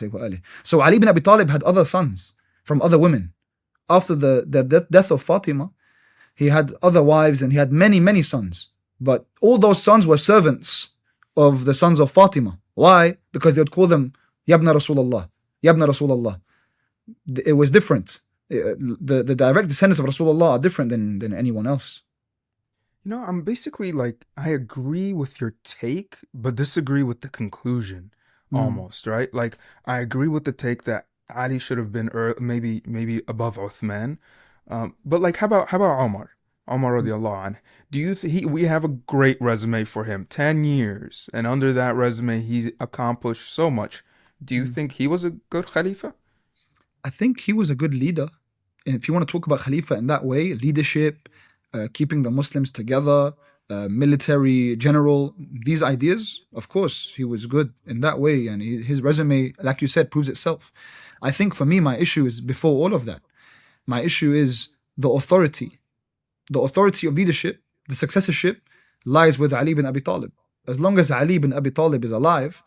So Ali bin Abi Talib had other sons from other women. After the death of Fatima, he had other wives and he had many, many sons. But all those sons were servants of the sons of Fatima. Why? Because they would call them Yabna Rasulullah, Yabna Rasulullah. It was different. The direct descendants of Rasulullah are different than anyone else. I'm basically like, I agree with your take, but disagree with the conclusion almost, right? Like, I agree with the take that Ali should have been maybe above Uthman. But like, how about Umar? Umar radiallahu anh. We have a great resume for him, 10 years. And under that resume, he's accomplished so much. Do you think he was a good Khalifa? I think he was a good leader. And if you want to talk about Khalifa in that way, leadership, keeping the Muslims together, military general, these ideas, of course, he was good in that way. And his resume, like you said, proves itself. I think for me, my issue is before all of that. My issue is the authority. The authority of leadership, the successorship, lies with Ali bin Abi Talib. As long as Ali bin Abi Talib is alive,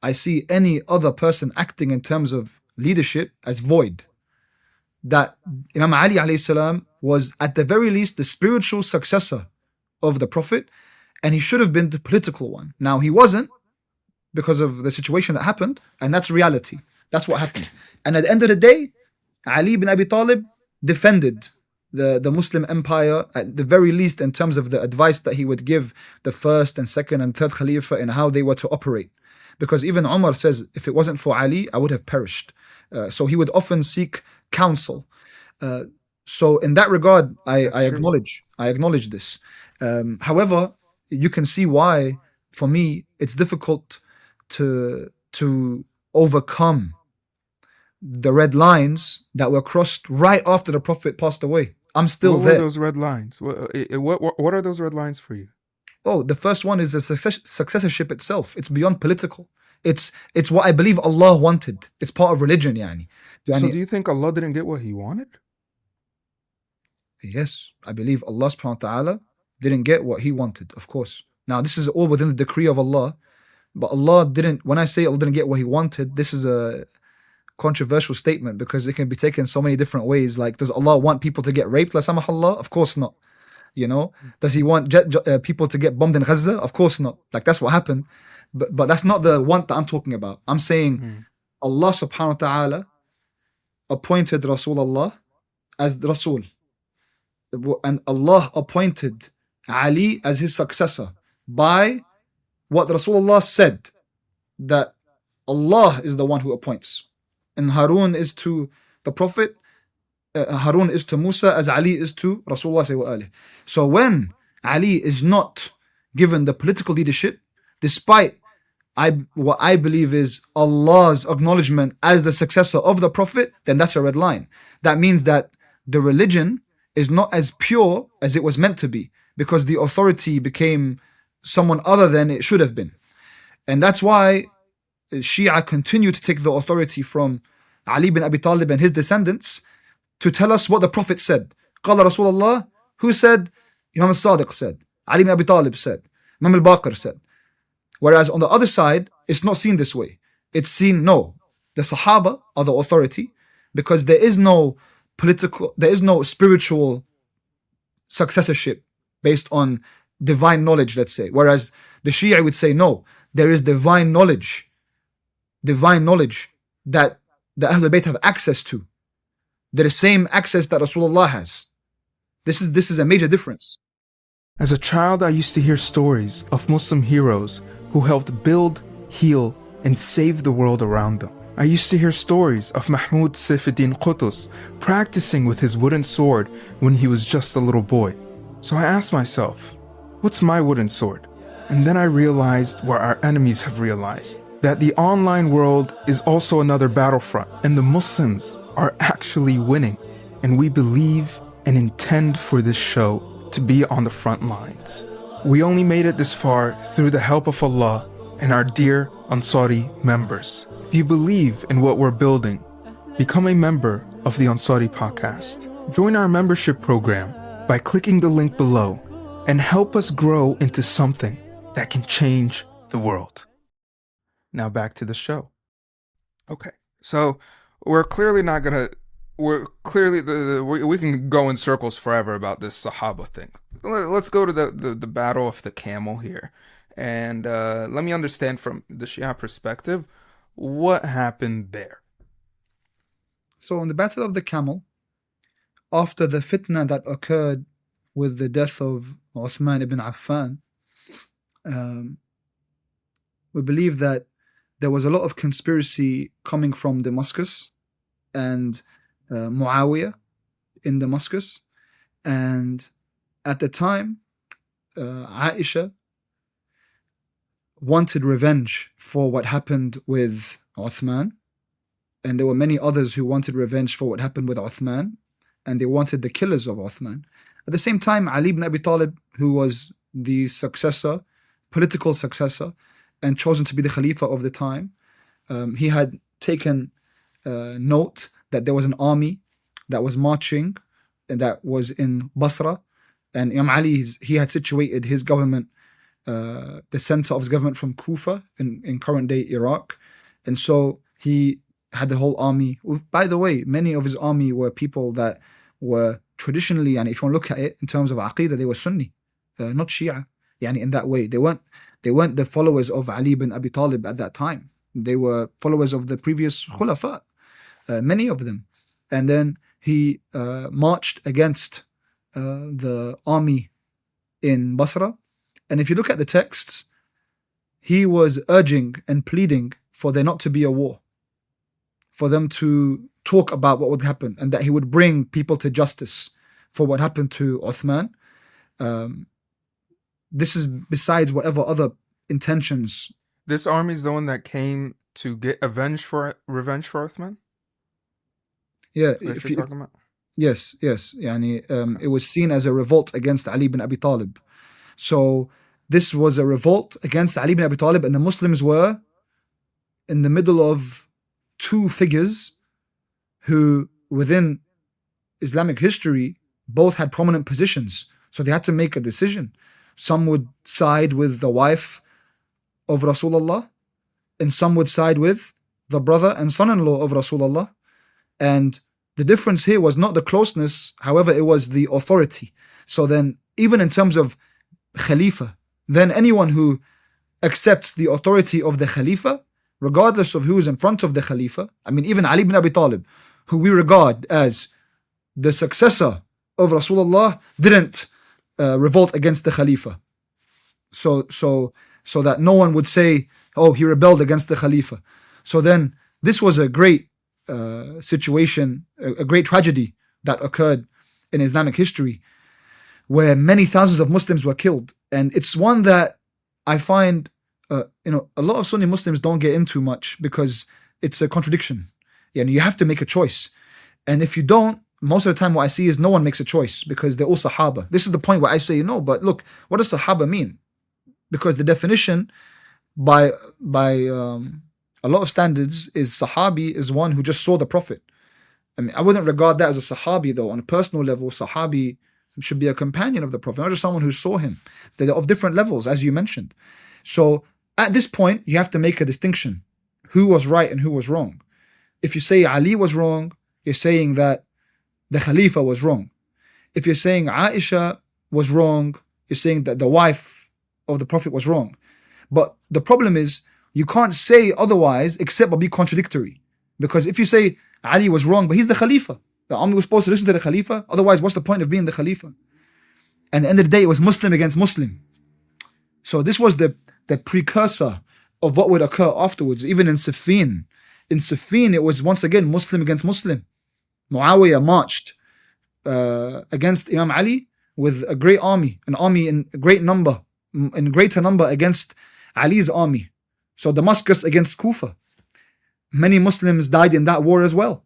I see any other person acting in terms of leadership as void. That Imam Ali alayhi salam was at the very least the spiritual successor of the Prophet, and he should have been the political one. Now he wasn't, because of the situation that happened, and that's reality. That's what happened. And at the end of the day, Ali bin Abi Talib defended the Muslim empire, at the very least in terms of the advice that he would give the first and second and third Khalifa in how they were to operate. Because even Umar says, if it wasn't for Ali, I would have perished. So he would often seek counsel. So in that regard, I acknowledge this. However, you can see why, for me, it's difficult to overcome the red lines that were crossed right after the Prophet passed away. I'm still there. What were those red lines? What are those red lines for you? Oh, the first one is the successorship itself. It's beyond political. It's what I believe Allah wanted. It's part of religion, yani. So do you think Allah didn't get what he wanted? Yes, I believe Allah subhanahu wa ta'ala didn't get what he wanted, of course. Now, this is all within the decree of Allah. But Allah didn't, when I say Allah didn't get what he wanted, this is a controversial statement because it can be taken so many different ways. Like, does Allah want people to get raped? La samahullah? Of course not. Does he want people to get bombed in Gaza? Of course not. Like, that's what happened. But that's not the want that I'm talking about. I'm saying Allah subhanahu wa ta'ala appointed Rasulullah as the Rasul. And Allah appointed Ali as his successor by what Rasulullah said, that Allah is the one who appoints. And Harun is to the Prophet, Harun is to Musa as Ali is to Rasulullah. So when Ali is not given the political leadership, despite what I believe is Allah's acknowledgement as the successor of the Prophet, then that's a red line. That means that the religion is not as pure as it was meant to be, because the authority became someone other than it should have been. And that's why Shia continue to take the authority from Ali bin Abi Talib and his descendants to tell us what the Prophet said. Qala Rasulullah, who said? Imam al-Sadiq said, Ali bin Abi Talib said, Imam al-Baqir said. Whereas on the other side, it's not seen this way. It's seen, no, the Sahaba are the authority, because there is no spiritual successorship based on divine knowledge, let's say. Whereas the Shia would say, no, there is divine knowledge that the Ahlul Bayt have access to. The same access that Rasulullah has. This is a major difference. As a child, I used to hear stories of Muslim heroes who helped build, heal, and save the world around them. I used to hear stories of Mahmud Saifuddin Qutuz practicing with his wooden sword when he was just a little boy. So I asked myself, what's my wooden sword? And then I realized what our enemies have realized, that the online world is also another battlefront, and the Muslims are actually winning. And we believe and intend for this show to be on the front lines. We only made it this far through the help of Allah and our dear Ansari members. If you believe in what we're building, become a member of the Ansari Podcast. Join our membership program by clicking the link below and help us grow into something that can change the world. Now back to the show. Okay, so we're clearly not gonna. We can go in circles forever about this Sahaba thing. Let's go to the battle of the Camel here, and let me understand from the Shia perspective what happened there. So in the Battle of the Camel, after the fitna that occurred with the death of Uthman ibn Affan, we believe that there was a lot of conspiracy coming from Damascus and Muawiyah in Damascus. And at the time, Aisha wanted revenge for what happened with Uthman. And there were many others who wanted revenge for what happened with Uthman. And they wanted the killers of Uthman. At the same time, Ali ibn Abi Talib, who was the successor, political successor, and chosen to be the Khalifa of the time, he had taken note that there was an army that was marching and that was in Basra, and Imam Ali, he had situated his government, the center of his government, from Kufa in current day Iraq. And so he had the whole army. By the way, many of his army were people that were traditionally, and if you want to look at it in terms of Aqidah, they were Sunni, not Shia. In that way, they weren't the followers of Ali bin Abi Talib at that time. They were followers of the previous Khalifa, many of them. And then he marched against the army in Basra. And if you look at the texts, he was urging and pleading for there not to be a war, for them to talk about what would happen, and that he would bring people to justice for what happened to Uthman. This is besides whatever other intentions. This army is the one that came to get revenge for Uthman? Yeah. If you're talking about? Yes. It was seen as a revolt against Ali bin Abi Talib. So this was a revolt against Ali bin Abi Talib, and the Muslims were in the middle of two figures who, within Islamic history, both had prominent positions. So they had to make a decision. Some would side with the wife of Rasulullah, and some would side with the brother and son-in-law of Rasulullah. And the difference here was not the closeness, however, it was the authority. So then, even in terms of Khalifa, then anyone who accepts the authority of the Khalifa, regardless of who is in front of the Khalifa, even Ali bin Abi Talib, who we regard as the successor of Rasulullah, didn't revolt against the Khalifa. So that no one would say, oh, he rebelled against the Khalifa. So then this was a great situation, a great tragedy that occurred in Islamic history, where many thousands of Muslims were killed. And it's one that I find a lot of Sunni Muslims don't get into much because it's a contradiction. You have to make a choice. And if you don't, most of the time what I see is no one makes a choice because they're all Sahaba. This is the point where I say, but look, what does Sahaba mean? Because the definition by a lot of standards is Sahabi is one who just saw the Prophet. I mean, I wouldn't regard that as a Sahabi though. On a personal level, Sahabi should be a companion of the Prophet, not just someone who saw him. They're of different levels, as you mentioned. So at this point, you have to make a distinction. Who was right and who was wrong? If you say Ali was wrong, you're saying that the Khalifa was wrong. If you're saying Aisha was wrong, you're saying that the wife of the Prophet was wrong. But the problem is, you can't say otherwise except by be contradictory. Because if you say Ali was wrong, but he's the Khalifa, the army was supposed to listen to the Khalifa, otherwise what's the point of being the Khalifa? And at the end of the day, it was Muslim against Muslim. So this was the precursor of what would occur afterwards, even in Siffin. In Siffin, it was once again Muslim against Muslim. Muawiyah marched against Imam Ali with a great army, an army in greater number against Ali's army. So Damascus against Kufa. Many Muslims died in that war as well,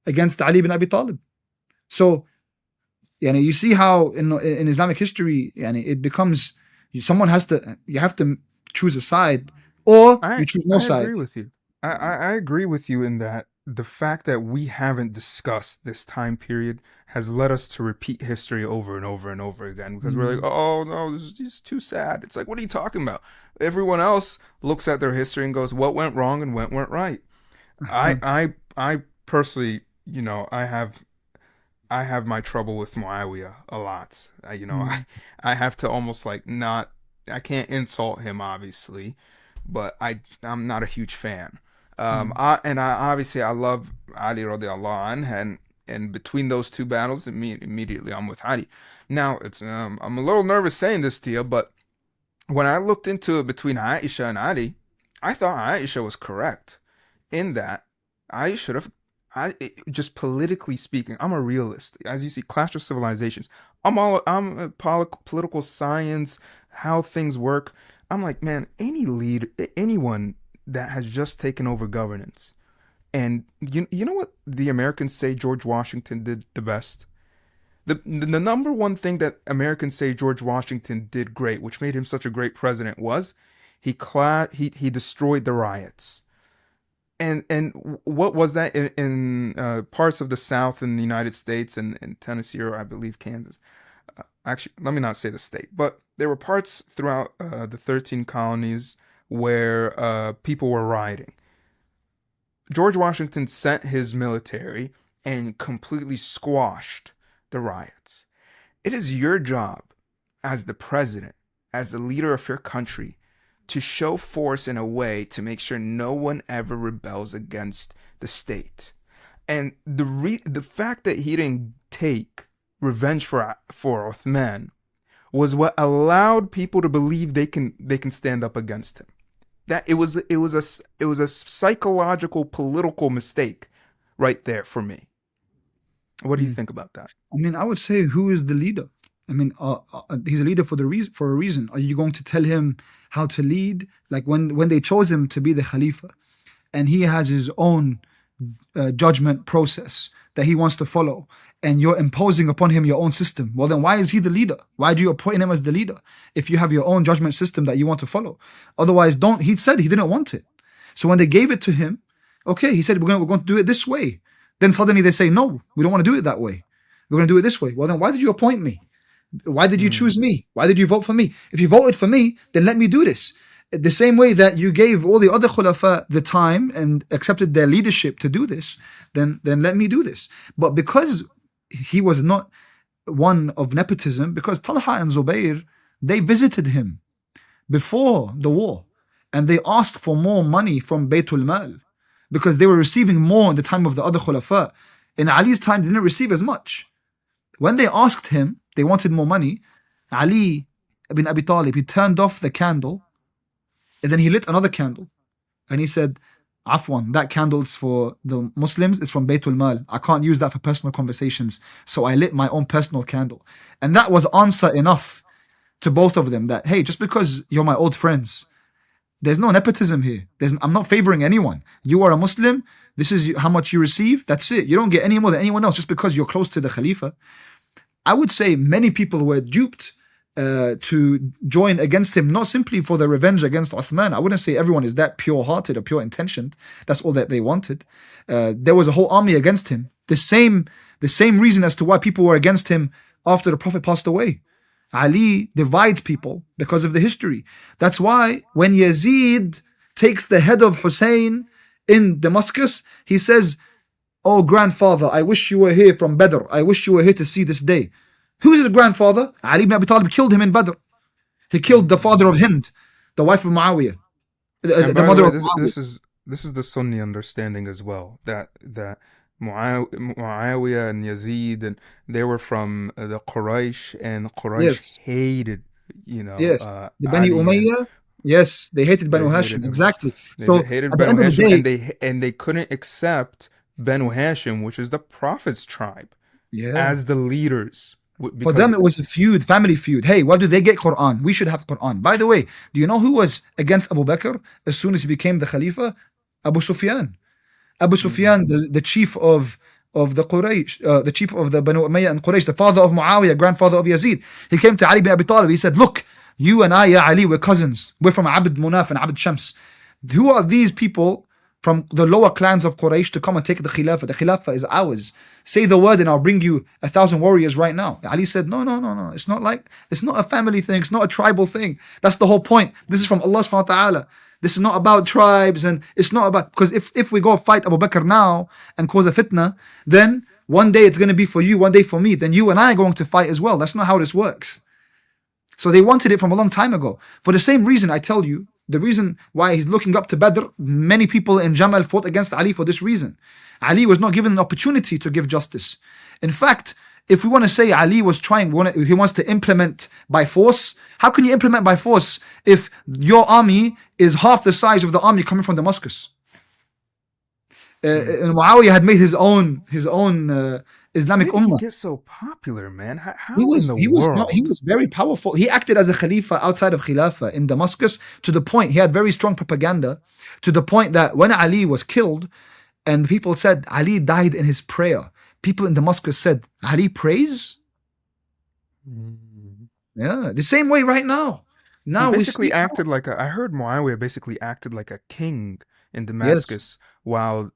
against Ali bin Abi Talib. So, you see how in Islamic history, it becomes you have to choose a side, or you choose no side. I agree with you. I agree with you in that the fact that we haven't discussed this time period has led us to repeat history over and over and over again, because we're like, oh no, this is too sad. It's like, what are you talking about? Everyone else looks at their history and goes, what went wrong and what went right? I personally, I have my trouble with Muawiyah a lot. I have to almost like not, I can't insult him obviously, but I'm not a huge fan. I love Ali radiallahu anh, and between those two battles, immediately I'm with Ali. Now I'm a little nervous saying this to you, but when I looked into it between Aisha and Ali, I thought Aisha was correct in that I should have. Just politically speaking, I'm a realist. As you see, Clash of Civilizations. I'm a political science, how things work. I'm like, man, anyone that has just taken over governance, and you know what the Americans say George Washington did the best? The number one thing that Americans say George Washington did great, which made him such a great president, was he destroyed the riots. And what was that in parts of the South in the United States and in Tennessee, or I believe Kansas? Actually, let me not say the state, but there were parts throughout the 13 colonies where people were rioting. George Washington sent his military and completely squashed the riots. It is your job as the president, as the leader of your country, to show force in a way to make sure no one ever rebels against the state. And the fact that he didn't take revenge for Uthman was what allowed people to believe they can stand up against him. That it was a psychological political mistake right there for me. What do you think about that? I mean, I would say, who is the leader? I mean, he's a leader for a reason. Are you going to tell him how to lead? Like when they chose him to be the Khalifa, and he has his own judgment process that he wants to follow, and you're imposing upon him your own system. Well, then why is he the leader? Why do you appoint him as the leader if you have your own judgment system that you want to follow? Otherwise, he said he didn't want it. So when they gave it to him, okay, he said, we're going to do it this way. Then suddenly they say, no, we don't want to do it that way. We're going to do it this way. Well, then why did you appoint me? Why did you choose me? Why did you vote for me? If you voted for me, then let me do this. The same way that you gave all the other Khulafa the time and accepted their leadership to do this, then let me do this. But because he was not one of nepotism, because Talha and Zubair, they visited him before the war and they asked for more money from Baytul Mal because they were receiving more in the time of the other Khulafa. In Ali's time, they didn't receive as much. When they asked him, they wanted more money, Ali ibn Abi Talib, he turned off the candle and then he lit another candle. And he said, Afwan, that candle is for the Muslims, it's from Baytul Mal. I can't use that for personal conversations. So I lit my own personal candle. And that was answer enough to both of them that, hey, just because you're my old friends, There's no nepotism here. I'm not favoring anyone. You are a Muslim. This is how much you receive. That's it. You don't get any more than anyone else just because you're close to the Khalifa. I would say many people were duped to join against him, not simply for the revenge against Uthman. I wouldn't say everyone is that pure-hearted or pure-intentioned. That's all that they wanted. There was a whole army against him. The same reason as to why people were against him after the Prophet passed away. Ali divides people because of the history. That's why when Yazid takes the head of Hussein in Damascus, he says, "Oh grandfather, I wish you were here from Badr. I wish you were here to see this day." Who is his grandfather? Ali ibn Abi Talib killed him in Badr. He killed the father of Hind, the wife of Muawiyah, And the by the mother way, of Muawiyah. this is the Sunni understanding as well, that Muawiyah and Yazid, and they were from the Quraysh, and Quraysh Yes, hated, yes. The Bani Ali, and Umayyah, yes, they hated they Banu hated Hashim. him. Exactly. They So hated at the Banu end of the Hashim, day, and they couldn't accept Banu Hashim, which is the Prophet's tribe, yeah. as the leaders, For because them, it was a feud, family feud. Hey, why do they get Quran? We should have Quran. By the way, do you know who was against Abu Bakr as soon as he became the Khalifa? Abu Sufyan. Abu Sufyan, the chief of the Quraysh, the chief of the Banu Umayyah and Quraysh, the father of Muawiyah, grandfather of Yazid. He came to Ali bin Abi Talib. He said, "Look, you and I, Ya Ali, we're cousins. We're from Abd Munaf and Abd Shams. Who are these people from the lower clans of Quraysh to come and take the Khilafah? The Khilafah is ours. Say the word and I'll bring you 1,000 warriors right now." Ali said, No. It's not a family thing. It's not a tribal thing. That's the whole point. This is from Allah subhanahu wa ta'ala. This is not about tribes, and it's not about, because if we go fight Abu Bakr now and cause a fitna, then one day it's going to be for you, one day for me. Then you and I are going to fight as well. That's not how this works. So they wanted it from a long time ago. For the same reason, I tell you, the reason why he's looking up to Badr, many people in Jamal fought against Ali for this reason. Ali was not given an opportunity to give justice. In fact, if we want to say Ali was he wants to implement by force, how can you implement by force if your army is half the size of the army coming from Damascus? And Muawiyah had made his own Islamic where did he ummah. get so popular, man? How He in was the he was not he world? was very powerful. He acted as a Khalifa outside of Khilafah in Damascus, to the point he had very strong propaganda, to the point that when Ali was killed and people said Ali died in his prayer, people in Damascus said, Ali prays? Mm. Yeah, the same way right now. He Now we basically see, acted like I heard Muawiyah basically acted like a king in yes, Damascus, while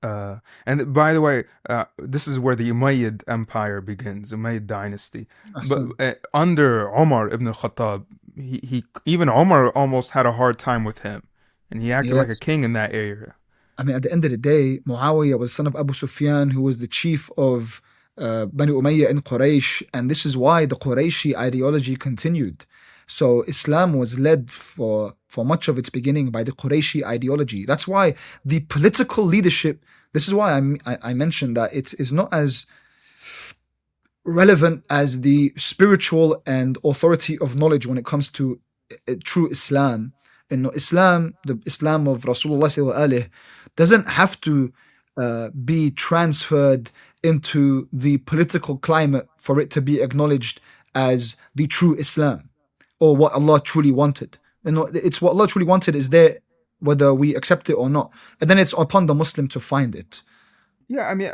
and by the way, this is where the Umayyad Empire begins, Umayyad dynasty. But Ahsan. under Omar ibn al-Khattab, he even Omar almost had a hard time with him, and he acted like a Yes. king in that area. I mean, at the end of the day, Muawiyah was son of Abu Sufyan, who was the chief of Bani Umayyah in Quraysh, and this is why the Qurayshi ideology continued. So Islam was led for much of its beginning by the Qurayshi ideology. That's why the political leadership. This is why I mentioned that it is not as relevant as the spiritual and authority of knowledge when it comes to true Islam. And Islam, the Islam of Rasulullah sallallahu alaihi wasallam, doesn't have to be transferred into the political climate for it to be acknowledged as the true Islam or what Allah truly wanted. You know, it's what Allah truly wanted is there, whether we accept it or not, and then it's upon the Muslim to find it. Yeah, I mean,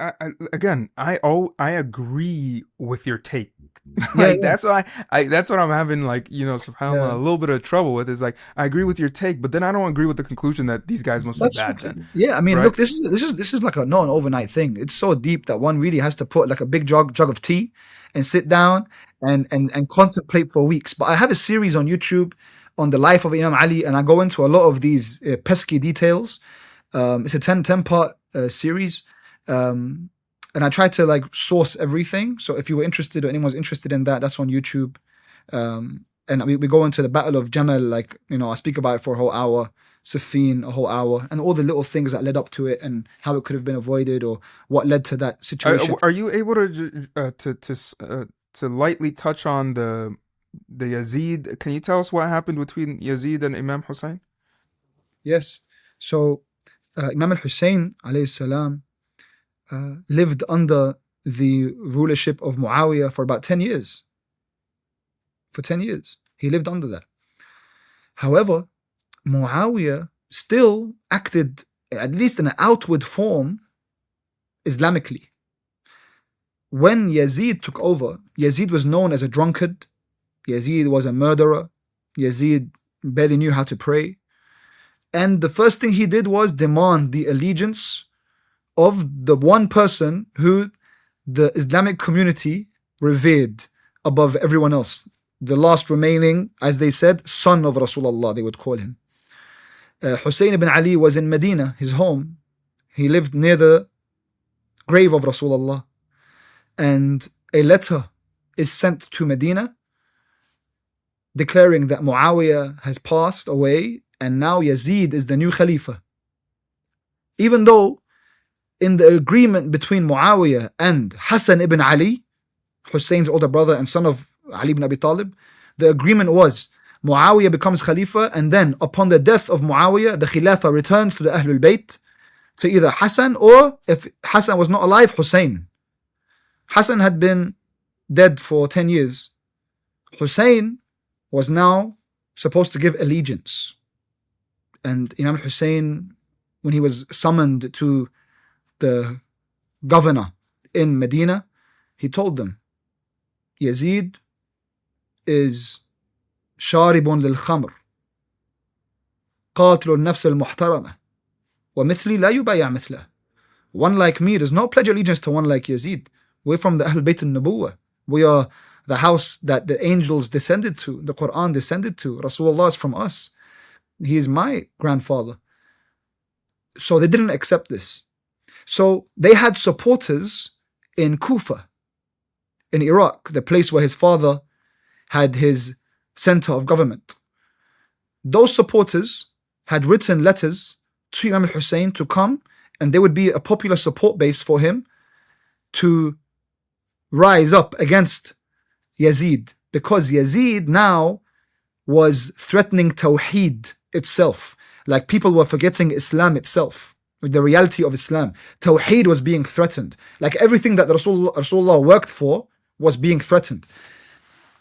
I agree with your take. Yeah, Like that's why that's what I'm having, like, subhanAllah, yeah. a little bit of trouble with, is like I agree with your take, but then I don't agree with the conclusion that these guys must be That's bad okay. then, Yeah, I mean, right? look, this is like a not an overnight thing. It's so deep that one really has to put like a big jug of tea and sit down and contemplate for weeks. But I have a series on YouTube on the life of Imam Ali, and I go into a lot of these pesky details. It's a 10 part series, and I try to like source everything. So if you were interested or anyone's interested in that, that's on YouTube. And we go into the Battle of Jamal, like, I speak about it for a whole hour, Safin a whole hour, and all the little things that led up to it and how it could have been avoided or what led to that situation. Are you able to lightly touch on the Yazid? Can you tell us what happened between Yazid and Imam Hussein? Yes. So Imam al-Hussein alayhi salam lived under the rulership of Muawiyah for about 10 years. For 10 years, he lived under that. However, Muawiyah still acted, at least in an outward form, Islamically. When Yazid took over, Yazid was known as a drunkard. Yazid was a murderer. Yazid barely knew how to pray. And the first thing he did was demand the allegiance of the one person who the Islamic community revered above everyone else. The last remaining, as they said, son of Rasulullah, they would call him. Hussain ibn Ali was in Medina, his home. He lived near the grave of Rasulullah. And a letter is sent to Medina declaring that Muawiyah has passed away and now Yazid is the new Khalifa. Even though in the agreement between Muawiyah and Hassan ibn Ali, Hussein's older brother and son of Ali ibn Abi Talib, the agreement was Muawiyah becomes Khalifa, and then upon the death of Muawiyah, the Khilafah returns to the Ahlul Bayt, to either Hassan, or if Hassan was not alive, Hussein. Hassan had been dead for 10 years. Hussein was now supposed to give allegiance. And Imam Hussein, when he was summoned to the governor in Medina, he told them, Yazid is شارب للخمر قاتل النفس المحترمة ومثلي لا يبايع مثله. One like me does not pledge allegiance to one like Yazid. We're from the Ahl Bayt al-Nubuwwah. We are the house that the angels descended to, the Quran descended to. Rasulullah is from us. He is my grandfather. So they didn't accept this. So they had supporters in Kufa, in Iraq, the place where his father had his center of government. Those supporters had written letters to Imam Hussein to come, and there would be a popular support base for him to rise up against Yazid, because Yazid now was threatening Tawheed itself. Like, people were forgetting Islam itself, the reality of Islam. Tawheed was being threatened. Like, everything that Rasulullah worked for was being threatened.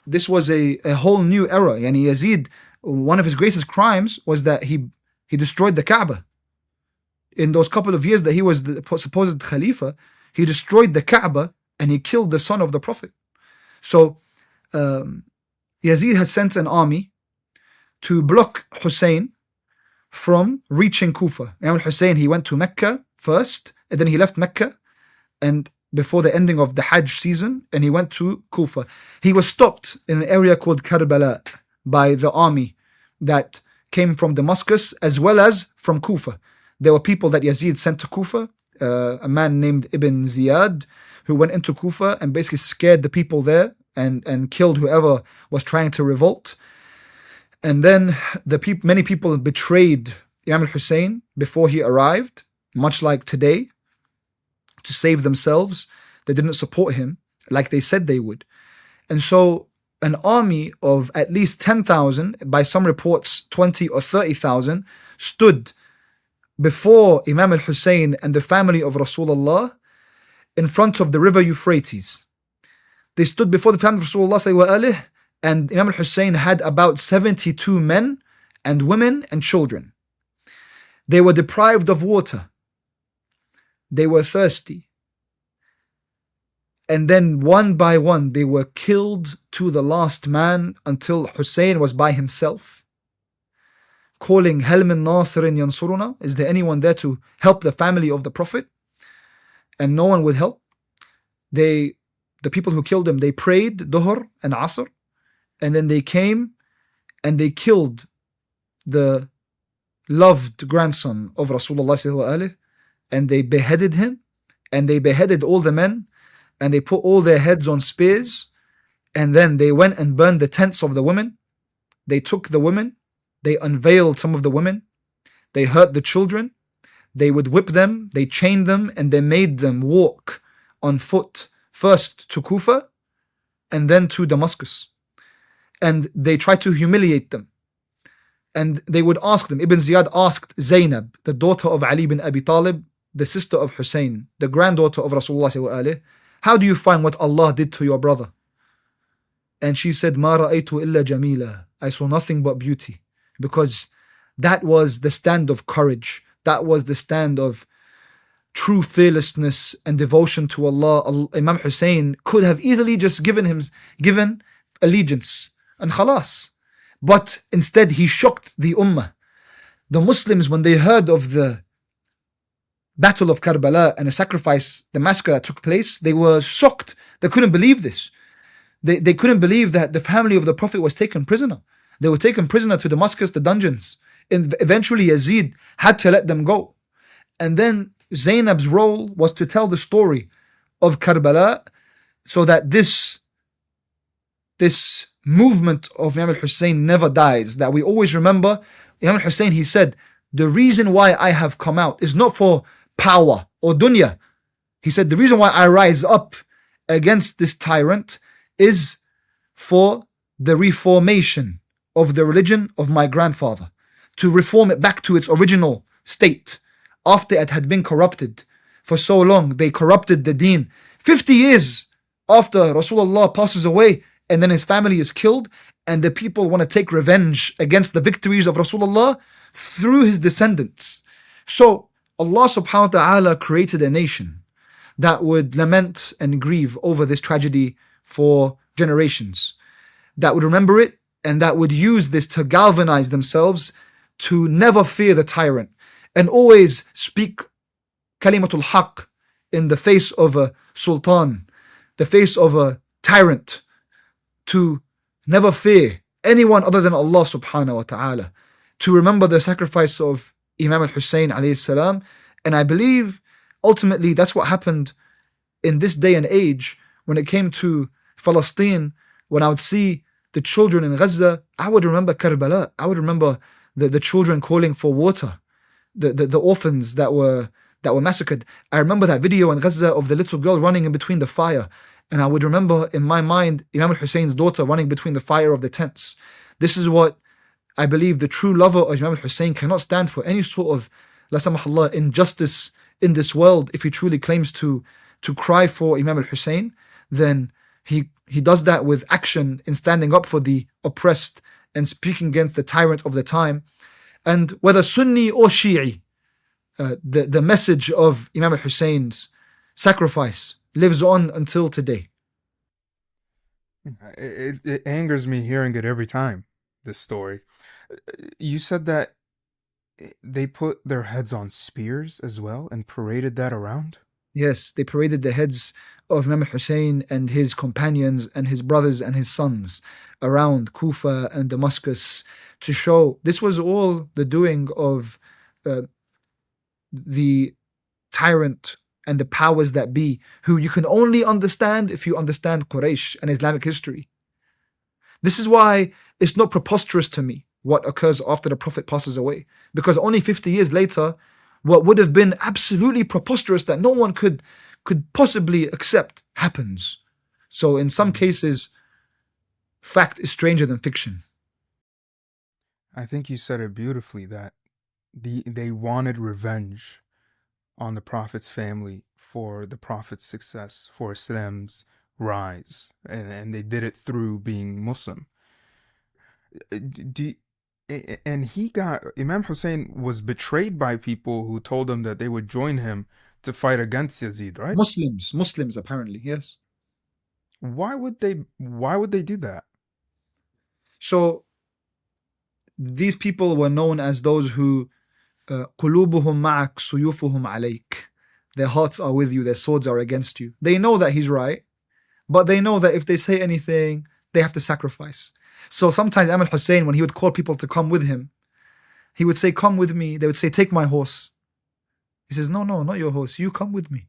This was a whole new era. Yani Yazid, one of his greatest crimes was that he destroyed the Kaaba. In those couple of years that he was the supposed Khalifa, he destroyed the Kaaba and he killed the son of the Prophet. So Yazid had sent an army to block Hussein from reaching Kufa. Imam Hussein, he went to Mecca first, and then he left Mecca, and before the ending of the Hajj season, and he went to Kufa. He was stopped in an area called Karbala by the army that came from Damascus as well as from Kufa. There were people that Yazid sent to Kufa, a man named Ibn Ziyad, who went into Kufa and basically scared the people there and killed whoever was trying to revolt. And then many people betrayed Imam al-Hussein before he arrived, much like today, to save themselves. They didn't support him like they said they would. And so an army of at least 10,000, by some reports 20 or 30,000, stood before Imam al-Hussein and the family of Rasulullah in front of the river Euphrates. They stood before the family of Rasulullah, and Imam al-Hussein had about 72 men and women and children. They were deprived of water. They were thirsty. And then one by one, they were killed to the last man until Hussein was by himself, calling, Hal min nasirin yansuruna? Is there anyone there to help the family of the Prophet? And no one would help. The people who killed him, they prayed Dhuhr and Asr, and then they came and they killed the loved grandson of Rasulullah, and they beheaded him, and they beheaded all the men, and they put all their heads on spears, and then they went and burned the tents of the women. They took the women, they unveiled some of the women, they hurt the children, they would whip them, they chained them, and they made them walk on foot, first to Kufa, and then to Damascus. And they tried to humiliate them. And they would ask them. Ibn Ziyad asked Zainab, the daughter of Ali bin Abi Talib, the sister of Hussein, the granddaughter of Rasulullah, how do you find what Allah did to your brother? And she said, Ma ra'aytu illa jamila. I saw nothing but beauty. Because that was the stand of courage. That was the stand of true fearlessness and devotion to Allah. Imam Hussein could have easily just given allegiance and khalas. But instead he shocked the ummah. The Muslims, when they heard of the Battle of Karbala and the sacrifice, the massacre that took place, they were shocked. They couldn't believe this. They couldn't believe that the family of the Prophet was taken prisoner. They were taken prisoner to Damascus, the dungeons. And eventually Yazid had to let them go. And then Zainab's role was to tell the story of Karbala so that this movement of Imam al-Hussein never dies. That we always remember, Imam al-Hussein, he said, the reason why I have come out is not for power or dunya. He said, the reason why I rise up against this tyrant is for the reformation of the religion of my grandfather, to reform it back to its original state after it had been corrupted for so long. They corrupted the deen 50 years after Rasulullah passes away, and then his family is killed, and the people want to take revenge against the victories of Rasulullah through his descendants. So Allah subhanahu wa ta'ala created a nation that would lament and grieve over this tragedy for generations, that would remember it, and that would use this to galvanize themselves to never fear the tyrant and always speak kalimatul haqq in the face of a sultan, the face of a tyrant, to never fear anyone other than Allah subhanahu wa ta'ala, to remember the sacrifice of Imam al-Hussein alayhi salam. And I believe ultimately that's what happened in this day and age when it came to Palestine. When I would see the children in Gaza, I would remember Karbala. I would remember the children calling for water, the orphans that were massacred. I remember that video in Gaza of the little girl running in between the fire. And I would remember in my mind Imam al-Hussein's daughter running between the fire of the tents. This is what I believe the true lover of Imam al-Hussein cannot stand for, any sort of, la samahallah, injustice in this world. If he truly claims to cry for Imam al-Hussein, then he does that with action in standing up for the oppressed and speaking against the tyrant of the time. And whether Sunni or Shi'i, the message of Imam al-Hussein's sacrifice lives on until today. It angers me hearing it every time, this story. You said that they put their heads on spears as well and paraded that around? Yes, they paraded the heads of Imam Hussein and his companions and his brothers and his sons around Kufa and Damascus to show this was all the doing of the tyrant and the powers that be, who you can only understand if you understand Quraysh and Islamic history. This is why it's not preposterous to me what occurs after the Prophet passes away, because only 50 years later, what would have been absolutely preposterous that no one could possibly accept happens. So in some cases, fact is stranger than fiction. I think you said it beautifully, that they wanted revenge on the Prophet's family for the Prophet's success, for Islam's rise, and they did it through being Muslim. And Imam Hussein was betrayed by people who told him that they would join him to fight against Yazid, right? Muslims apparently, yes. Why would they do that? So these people were known as those who قلوبهم معك سيوفهم عليك. Their hearts are with you, their swords are against you. They know that he's right, but they know that if they say anything, they have to sacrifice. So sometimes Imam Hussein, when he would call people to come with him, he would say, come with me. They would say, take my horse. He says, no, not your horse. You come with me.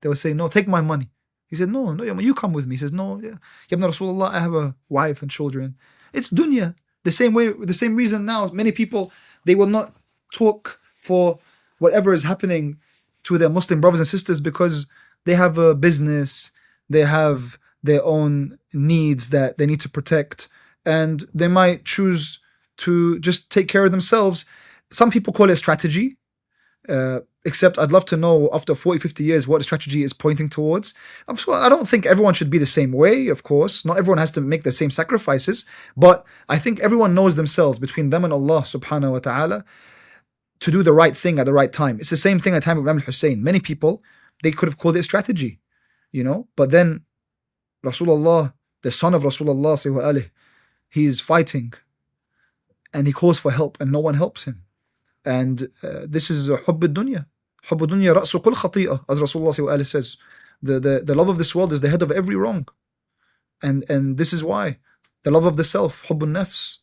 They would say, no, take my money. He said, no, you come with me. He says, no, ya Ibn Rasulullah, I have a wife and children. It's dunya. The same reason now, many people, they will not talk for whatever is happening to their Muslim brothers and sisters because they have a business, they have their own needs that they need to protect, and they might choose to just take care of themselves. Some people call it strategy. Except I'd love to know after 40, 50 years what the strategy is pointing towards. I don't think everyone should be the same way, of course. Not everyone has to make the same sacrifices. But I think everyone knows themselves, between them and Allah subhanahu wa ta'ala, to do the right thing at the right time. It's the same thing at the time of Imam Hussein. Many people, they could have called it strategy, but then Rasulullah, the son of Rasulullah sallallahu alaihi wasallam, he's fighting and he calls for help and no one helps him. And this is hubb dunya. Hubb dunya ra'su kull khati'ah, as Rasulullah sallallahu alaihi wasallam says. The love of this world is the head of every wrong. And this is why. The love of the self, hubb nafs.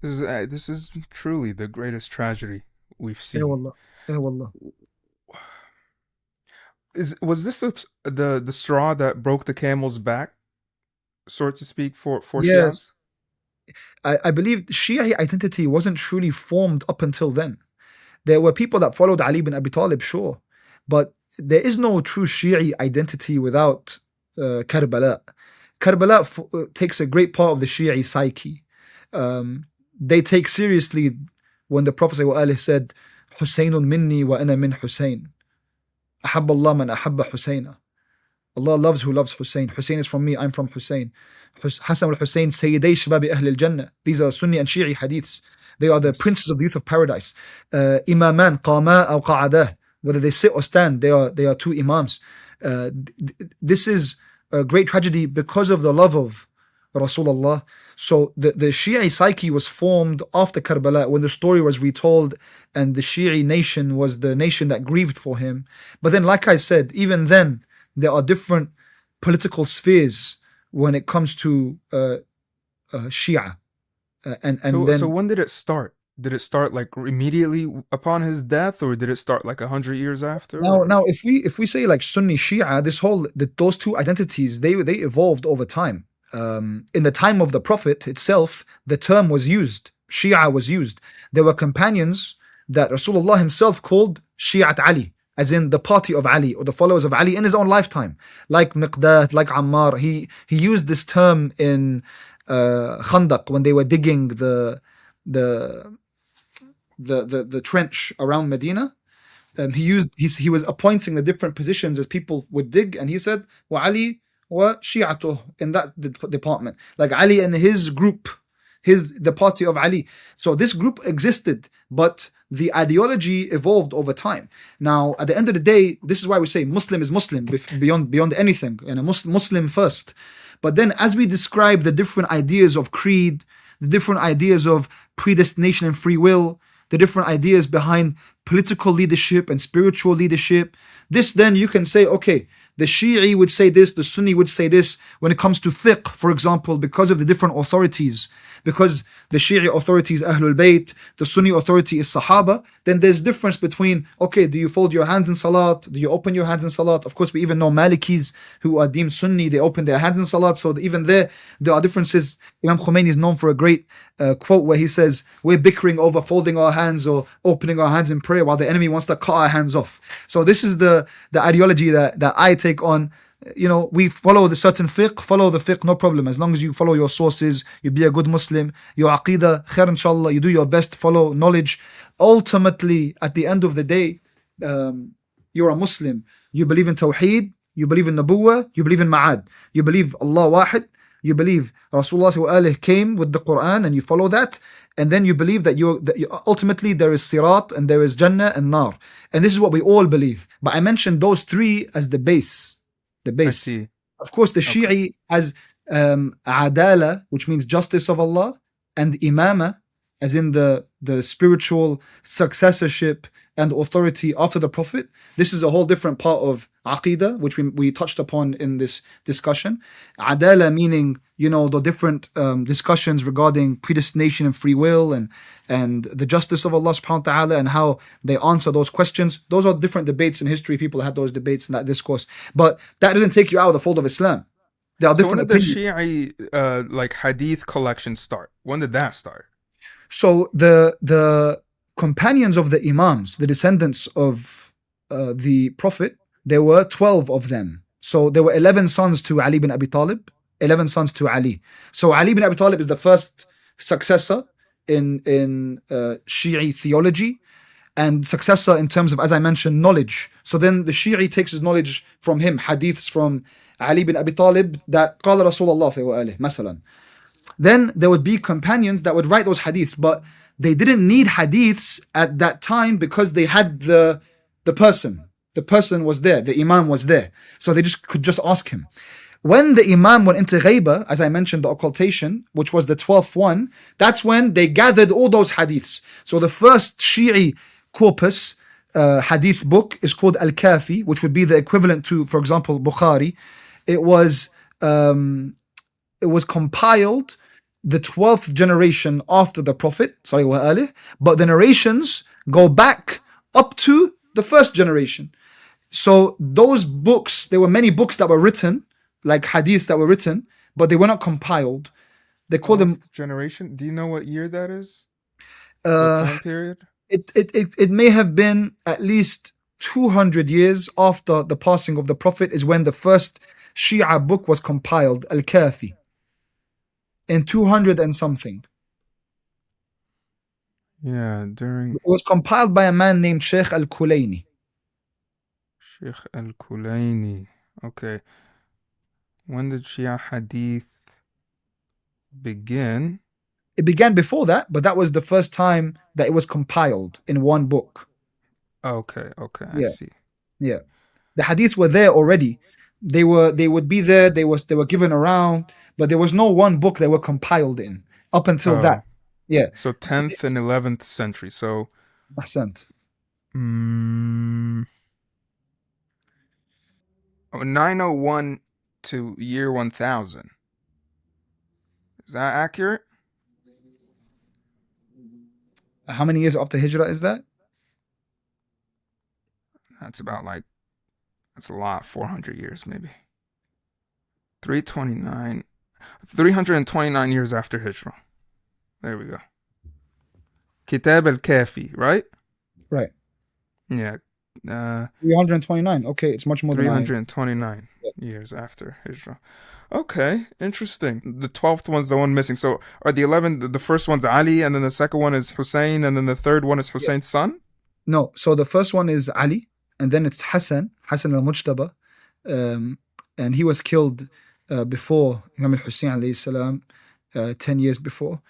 This is truly the greatest tragedy we've seen. Wallah. Wallah. Was this the straw that broke the camel's back, so to speak, for Yes. I believe Shia identity wasn't truly formed up until then. There were people that followed Ali bin Abi Talib, sure, but there is no true Shia identity without Karbala. Karbala takes a great part of the Shia psyche. They take seriously when the Prophet ﷺ said, Husaynun minni wa ana min Husayn. Ahabba Allah man ahabba Husayna. Allah loves who loves Hussein. Hussein is from me, I'm from Hussein. Hassan al-Hussein, Sayyiday Shababi Ahl al-Jannah. These are Sunni and Shia hadiths. They are the princes of the youth of paradise. Imaman, qama aw qa'adah. Whether they sit or stand, they are two imams. This is a great tragedy because of the love of Rasulullah. So the Shia psyche was formed after Karbala, when the story was retold and the Shia nation was the nation that grieved for him. But then, like I said, even then, there are different political spheres when it comes to Shia. So when did it start? Did it start like immediately upon his death, or did it start like 100 years after? Now, if we say like Sunni Shia, those two identities, they evolved over time. In the time of the Prophet itself, the term was used. Shia was used. There were companions that Rasulullah himself called Shi'at Ali, as in the party of Ali or the followers of Ali in his own lifetime, like Miqdad, like Ammar. He used this term in Khandaq when they were digging the trench around Medina. He was appointing the different positions as people would dig, and he said, "Wa Ali wa Shi'atuh," in that department, like Ali and his group, the party of Ali. So this group existed, but the ideology evolved over time. Now, at the end of the day, this is why we say Muslim is Muslim beyond anything, and a Muslim first. But then, as we describe the different ideas of creed, the different ideas of predestination and free will, the different ideas behind political leadership and spiritual leadership, this then you can say, okay, the Shi'i would say this, the Sunni would say this. When it comes to fiqh, for example, because of the different authorities, because the Shi'i authority is Ahlul Bayt, the Sunni authority is Sahaba, then there's difference between, okay, do you fold your hands in Salat? Do you open your hands in Salat? Of course, we even know Malikis who are deemed Sunni, they open their hands in Salat. So even there are differences. Imam Khomeini is known for a great quote where he says, we're bickering over folding our hands or opening our hands in prayer while the enemy wants to cut our hands off. So this is the ideology that I take on. We follow the certain follow the fiqh, no problem. As long as you follow your sources, you be a good Muslim, your aqidah, khair inshallah, you do your best, follow knowledge. Ultimately, at the end of the day, you're a Muslim. You believe in Tawheed, you believe in Nabuwah, you believe in Ma'ad. You believe Allah Wahid, you believe Rasulullah came with the Quran and you follow that. And then you believe that ultimately there is Sirat and there is Jannah and Nar. And this is what we all believe. But I mentioned those three as the base. I see. Of course, the Shi'i has Adala, which means justice of Allah, and Imama, as in the spiritual successorship and authority after the Prophet. This is a whole different part of Aqidah, which we touched upon in this discussion. Adala meaning, the different discussions regarding predestination and free will and the justice of Allah subhanahu wa ta'ala and how they answer those questions. Those are different debates in history. People had those debates in that discourse. But that doesn't take you out of the fold of Islam. There are different opinions. When did the Shi'i Hadith collection start? When did that start? So the companions of the Imams, the descendants of the Prophet, there were 12 of them. So there were 11 sons to Ali bin Abi Talib, 11 sons to Ali. So Ali bin Abi Talib is the first successor in Shi'i theology. and successor in terms of, as I mentioned, knowledge. So then the Shi'i takes his knowledge from him, hadiths from Ali bin Abi Talib that قال رسول الله صلى الله عليه مثلا. Then there would be companions that would write those hadiths, but they didn't need hadiths at that time because they had the person. The person was there, the Imam was there. So they could just ask him. When the Imam went into Ghaiba, as I mentioned, the occultation, which was the 12th one, that's when they gathered all those hadiths. So the first Shi'i corpus hadith book is called Al-Kafi, which would be the equivalent to, for example, Bukhari. It was compiled the 12th generation after the Prophet, but the narrations go back up to the first generation. So those books, there were many books that were written, like hadiths that were written, but they were not compiled. They call them generation. Do you know what year that is? What time uh period? it may have been at least 200 years after the passing of the Prophet is when the first Shia book was compiled, Al-Kafi, in 200 and something. Yeah, during It was compiled by a man named Sheikh Al-Kulayni. Sheikh Al-Kulayni. Okay. When did Shia Hadith begin? It began before that, but that was the first time that it was compiled in one book. Okay, I Yeah. see. Yeah. The hadiths were there already. They would be there, they were given around, but there was no one book they were compiled in up until Oh. that. Yeah. So 10th and 11th century. So Ahsant. 901 to year 1000. Is that accurate? How many years after Hijrah is that? That's about that's a lot, 400 years maybe. 329 years after Hijrah. There we go. Kitab al-Kafi, right? Right. Yeah. 329. Okay, it's much more than 329 years after Hijrah. Okay, interesting. The 12th one's the one missing. So are the 11, the first one's Ali, and then the second one is Hussein, and then the third one is Hussein's son? No, so the first one is Ali, and then it's Hassan al-Mujtaba, and he was killed before Imam al-Hussein alayhi salam, 10 years before.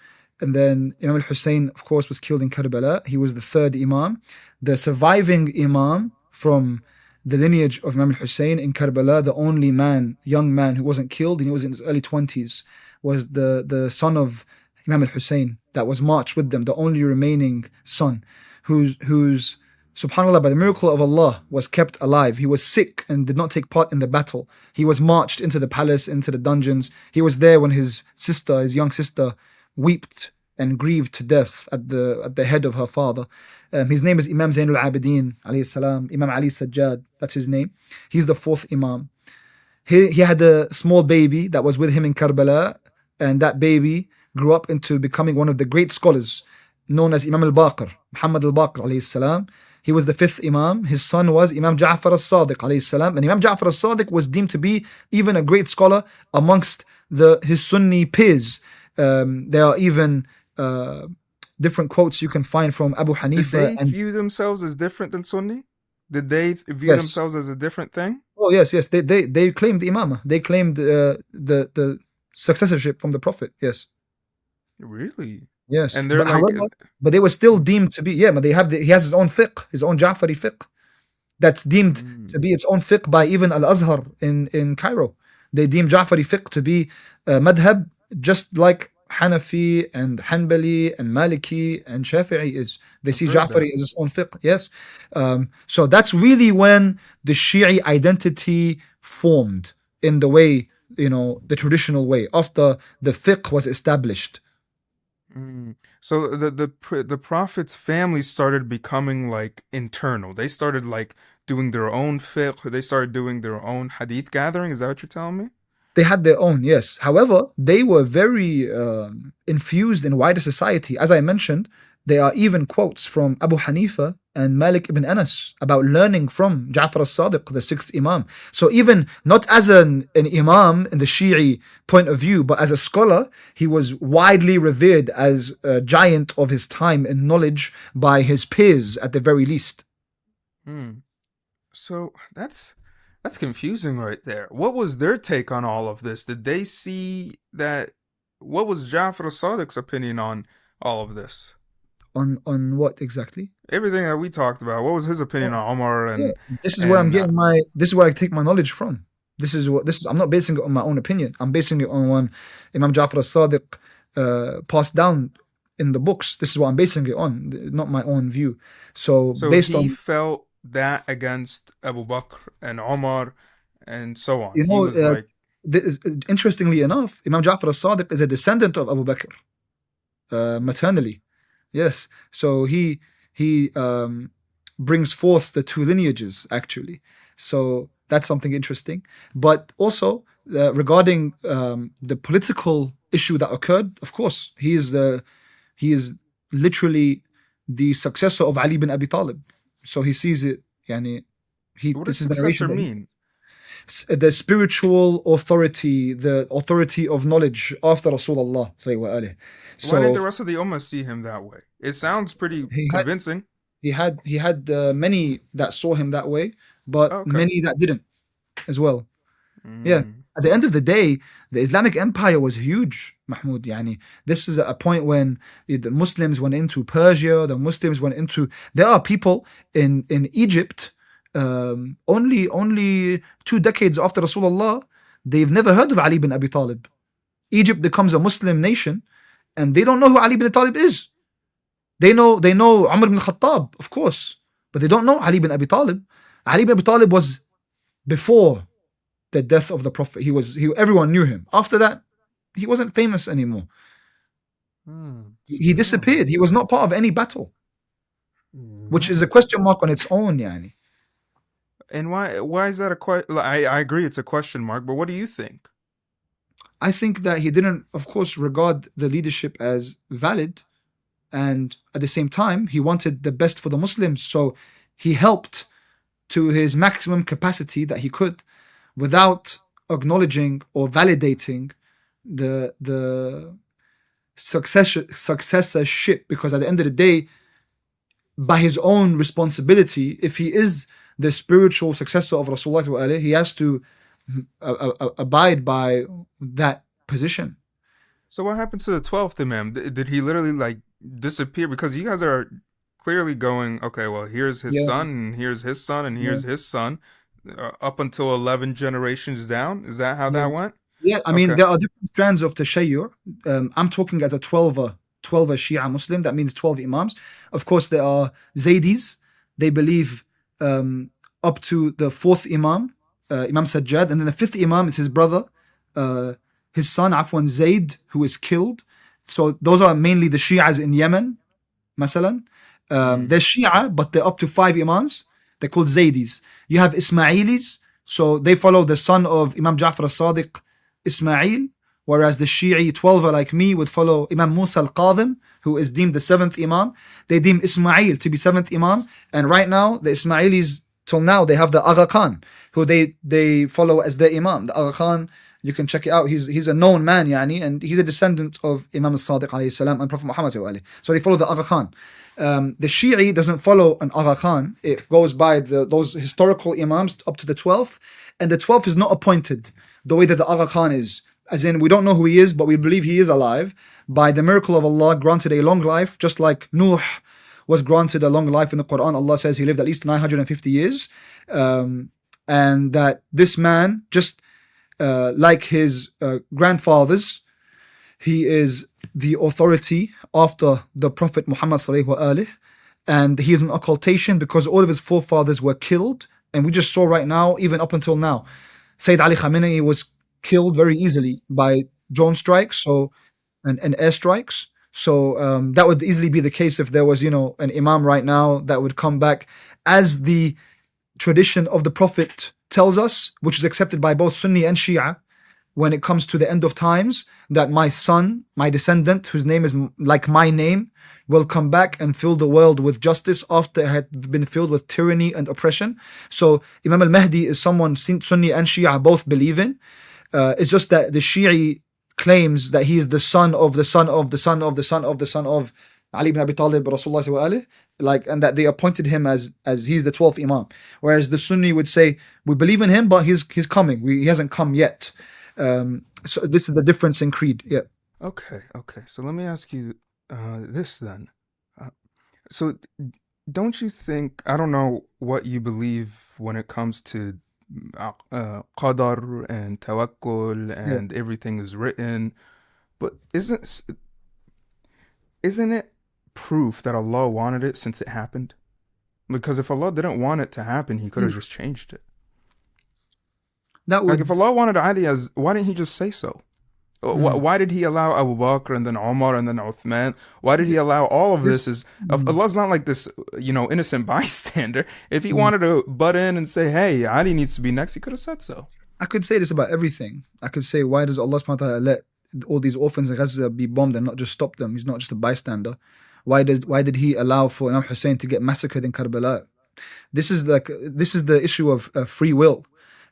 And then Imam al-Hussein, of course, was killed in Karbala. He was the third Imam. The surviving Imam from the lineage of Imam al-Hussein in Karbala, the only young man who wasn't killed, and he was in his early 20s, was the son of Imam al-Hussein that was marched with them, the only remaining son, who's subhanAllah, by the miracle of Allah, was kept alive. He was sick and did not take part in the battle. He was marched into the palace, into the dungeons. He was there when his young sister, wept and grieved to death at the head of her father. His name is Imam Zainul Abidin alayhi salam, Imam Ali Sajjad, that's his name. He's the fourth Imam. He had a small baby that was with him in Karbala, and that baby grew up into becoming one of the great scholars known as Imam al-Baqir, Muhammad al-Baqir alayhi salam. He was the fifth Imam. His son was Imam Ja'far al-Sadiq alayhi salam, and Imam Ja'far al-Sadiq was deemed to be even a great scholar amongst his Sunni peers. There are even different quotes you can find from Abu Hanifa. Did they view themselves as different than Sunni? Did they view Yes. themselves as a different thing? Oh yes. They claimed the imamah. They claimed the successorship from the Prophet. Yes. Really? Yes. And they're but they were still deemed to be, but he has his own fiqh, his own Ja'fari fiqh, that's deemed to be its own fiqh by even Al-Azhar in Cairo. They deem Ja'fari fiqh to be madhab, just like Hanafi and Hanbali and Maliki and Shafi'i is. They see Ja'fari as its own fiqh. Yes. So that's really when the Shi'i identity formed in the way, the traditional way, after the fiqh was established. So the Prophet's family started becoming like internal. They started like doing their own fiqh. They started doing their own hadith gathering. Is that what you're telling me? They had their own, yes. However, they were very infused in wider society. As I mentioned, there are even quotes from Abu Hanifa and Malik ibn Anas about learning from Ja'far al-Sadiq, the sixth Imam. So even not as an Imam in the Shi'i point of view, but as a scholar, he was widely revered as a giant of his time in knowledge by his peers at the very least. So that's confusing right there. What was their take on all of this? Did they see that? What was Ja'far al-Sadiq's opinion on all of this? On what exactly? Everything that we talked about. What was his opinion on Omar and? This is where I'm getting my. This is where I take my knowledge from. This is. I'm not basing it on my own opinion. I'm basing it on when Imam Ja'far al-Sadiq passed down in the books. This is what I'm basing it on, not my own view. So based he on, felt that against Abu Bakr and Omar and so on. you know, He was like, interestingly enough, Imam Ja'far al-Sadiq is a descendant of Abu Bakr, maternally. Yes, so he brings forth the two lineages actually. So that's something interesting. But also regarding the political issue that occurred, of course, he is literally the successor of Ali bin Abi Talib. So he sees it. Yani, what does successor mean? The spiritual authority, the authority of knowledge after Rasulullah. So why did the rest of the Ummah see him that way? It sounds pretty convincing. He had many that saw him that way, but many that didn't as well. Yeah. At the end of the day, the Islamic Empire was huge, Mahmoud. Yani, this is a point when the Muslims went into Persia, the Muslims went into. There are people in Egypt. Only 2 decades after Rasulullah, they've never heard of Ali bin Abi Talib. Egypt becomes a Muslim nation, and they don't know who Ali bin Abi Talib is. They know Umar ibn Khattab, of course, but they don't know Ali bin Abi Talib. Ali bin Abi Talib was before the death of the Prophet. Everyone knew him. After that, he wasn't famous anymore. He disappeared. He was not part of any battle, which is a question mark on its own, yani. And why is that a question? I agree it's a question mark, but what do you think? I think that he didn't, of course, regard the leadership as valid, and at the same time, he wanted the best for the Muslims, so he helped to his maximum capacity that he could, without acknowledging or validating the successorship, because at the end of the day, by his own responsibility, if he is the spiritual successor of Rasulullah, he has to abide by that position. So what happened to the 12th Imam? Did he literally disappear? Because you guys are clearly going, okay, well, here's his son, and here's his son, and here's his son, up until 11 generations down. Is that how that went? Yeah, I mean, there are different strands of Tashayyur. I'm talking as a 12er Shia Muslim. That means 12 Imams. Of course, there are Zaydis. They believe up to the 4th Imam, Imam Sajjad, and then the 5th Imam is his brother, his son, Zayd, who is killed. So those are mainly the Shias in Yemen, masalan. They're Shia, but they're up to 5 Imams. They're called Zaydis. You have Ismailis, so they follow the son of Imam Ja'far al-Sadiq, Ismail, whereas the Shi'i 12er like me would follow Imam Musa al-Qadhim, who is deemed the 7th Imam. They deem Ismail to be 7th Imam, and right now the Ismailis till now they have the Agha Khan, who they follow as their Imam. The Agha Khan, you can check it out. He's a known man, yani, and he's a descendant of Imam al-Sadiq alayhi salam and Prophet Muhammad alayhi. So they follow the Agha Khan. The Shi'i doesn't follow an Agha Khan. It goes by those historical Imams up to the 12th, and the 12th is not appointed the way that the Agha Khan is. As in, we don't know who he is, but we believe he is alive. By the miracle of Allah, granted a long life, just like Nuh was granted a long life in the Quran. Allah says he lived at least 950 years. And that this man, just like his grandfathers, he is the authority after the Prophet Muhammad sallallahu alaihi wasallam, and he is an occultation because all of his forefathers were killed. And we just saw right now, even up until now, Sayyid Ali Khamenei was killed very easily by drone strikes, and airstrikes. So that would easily be the case if there was, an Imam right now that would come back as the tradition of the Prophet tells us, which is accepted by both Sunni and Shia, when it comes to the end of times, that my son, my descendant, whose name is like my name, will come back and fill the world with justice after it had been filled with tyranny and oppression. So Imam al-Mahdi is someone Sunni and Shia both believe in. It's just that the Shi'i claims that he is the son of the son of the son of the son of the son of Ali ibn Abi Talib, Rasulullah sallallahu alaihi, and that they appointed him as he's the 12th Imam. Whereas the Sunni would say, we believe in him, but he's coming. He hasn't come yet. So this is the difference in creed. Yeah. Okay. So let me ask you this then. So don't you think, I don't know what you believe when it comes to qadar and tawakkul and everything is written, but isn't it proof that Allah wanted it since it happened? Because if Allah didn't want it to happen, He could have just changed it. That would, like, if Allah wanted Ali as, why didn't He just say so? Why did He allow Abu Bakr and then Umar and then Uthman? Why did He allow all of this? Allah's not like this, innocent bystander. If He wanted to butt in and say, hey, Ali needs to be next, He could have said so. I could say this about everything. I could say, why does Allah subhanahu wa ta'ala let all these orphans in Gaza be bombed and not just stop them? He's not just a bystander. Why did He allow for Imam Hussein to get massacred in Karbala? This is the issue of free will.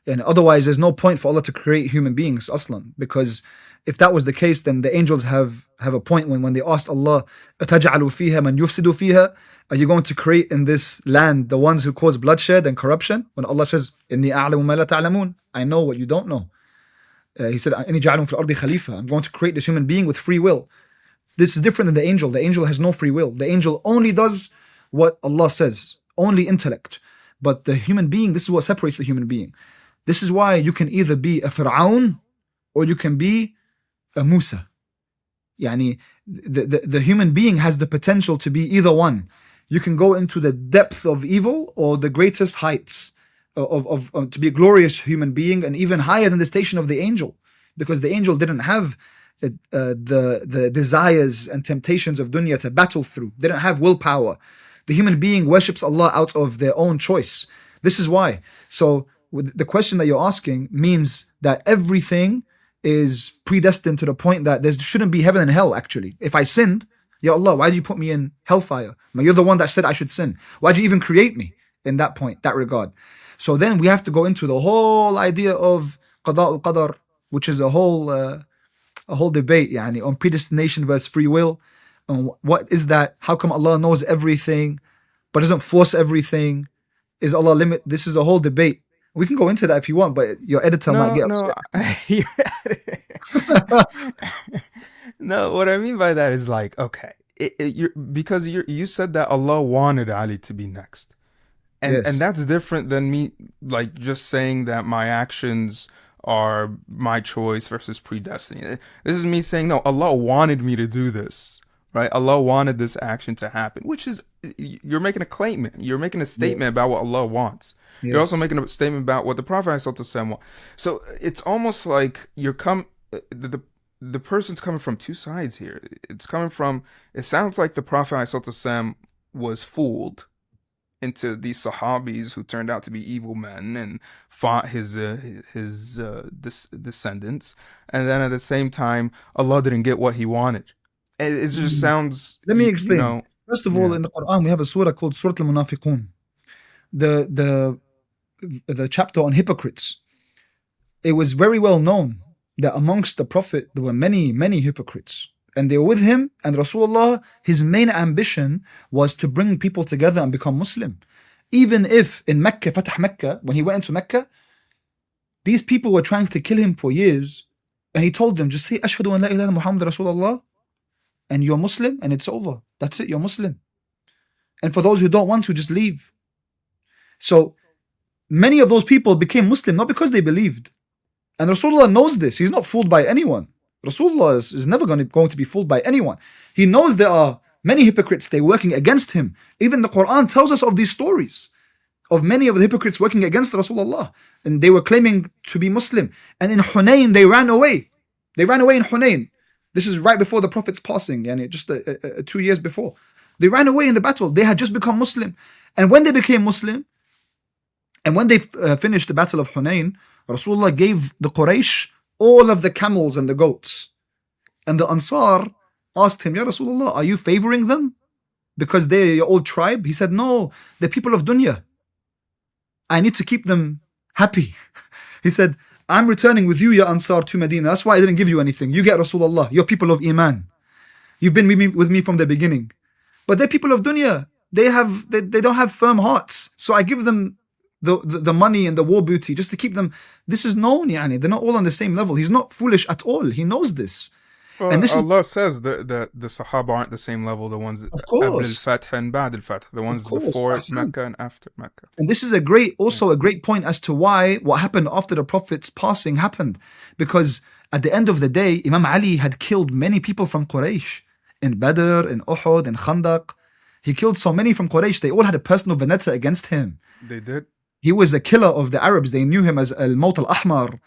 And otherwise, there's no point for Allah to create human beings, aslan. Because if that was the case, then the angels have a point when they asked Allah, أَتَجْعَلُ فِيهَا مَنْ يُفْسِدُ فِيهَا? Are you going to create in this land the ones who cause bloodshed and corruption? When Allah says, إِنِّي أَعْلَمُ مَا لَا تَعْلَمُونَ, I know what you don't know. He said, إِنِّي جَعْلٌ فِي الْأَرْضِ Khalifa. I'm going to create this human being with free will. This is different than the angel. The angel has no free will. The angel only does what Allah says, only intellect. But the human being, this is what separates the human being. This is why you can either be a Fir'aun or you can be a Musa. Yani, the human being has the potential to be either one. You can go into the depth of evil or the greatest heights of to be a glorious human being, and even higher than the station of the angel, because the angel didn't have the desires and temptations of dunya to battle through. They didn't have willpower. The human being worships Allah out of their own choice. This is why. So the question that you're asking means that everything is predestined to the point that there shouldn't be heaven and hell, actually. If I sinned, Ya Allah, why did you put me in hellfire? You're the one that said I should sin. Why did you even create me in that point, that regard? So then we have to go into the whole idea of qada al-qadar, which is a whole debate on predestination versus free will. And what is that? How come Allah knows everything but doesn't force everything? Is Allah limit? This is a whole debate. We can go into that if you want, but your editor might get upset. No, what I mean by that is like, okay, because you said that Allah wanted Ali to be next. And that's different than me like just saying that my actions are my choice versus predestiny. This is me saying, no, Allah wanted me to do this, right? Allah wanted this action to happen, which is, you're making a claim. You're making a statement about what Allah wants. Yes. You're also making a statement about what the Prophet ﷺ wants. So it's almost like the person's coming from two sides here. It sounds like the Prophet ﷺ was fooled into these Sahabis who turned out to be evil men and fought his descendants. And then at the same time, Allah didn't get what He wanted. It just sounds... Let me explain. First of all, in the Quran, we have a surah called Surah Al-Munafiqun. The chapter on hypocrites. It was very well known that amongst the Prophet, there were many, many hypocrites. And they were with him, and Rasulullah, his main ambition was to bring people together and become Muslim. Even if in Mecca, Fatah Mecca, when he went into Mecca, these people were trying to kill him for years, and he told them, just say, Ashhadu an la ilaha Muhammad Rasulullah, and you're Muslim, and it's over. That's it, you're Muslim. And for those who don't want to, just leave. So, many of those people became Muslim, not because they believed. And Rasulullah knows this. He's not fooled by anyone. Rasulullah is never going to be fooled by anyone. He knows there are many hypocrites, they're working against him. Even the Quran tells us of these stories of many of the hypocrites working against Rasulullah. And they were claiming to be Muslim. And in Hunayn, they ran away. They ran away in Hunayn. This is right before the Prophet's passing, just 2 years before. They ran away in the battle. They had just become Muslim. And when they became Muslim, and when they finished the battle of Hunayn, Rasulullah gave the Quraysh all of the camels and the goats. And the Ansar asked him, Ya Rasulullah, are you favoring them because they're your old tribe? He said, no, they're people of dunya. I need to keep them happy. He said, I'm returning with you, Ya Ansar, to Medina. That's why I didn't give you anything. You get Rasulullah. You're people of Iman. You've been with me from the beginning. But they're people of dunya. They don't have firm hearts. So I give them the money and the war booty just to keep them. This is known, yani. They're not all on the same level. He's not foolish at all. He knows this. Well, And this Allah says that the Sahaba aren't the same level, the ones Of Qabl course. al-Fath and Ba'd al-Fath, the ones course, before Ahsan. Mecca and after Mecca. And this is a great point as to why what happened after the Prophet's passing happened. Because at the end of the day, Imam Ali had killed many people from Quraysh. In Badr, in Uhud, in Khandaq. He killed so many from Quraysh. They all had a personal vendetta against him. They did. He was a killer of the Arabs. They knew him as Al-Maut Al-Ahmar,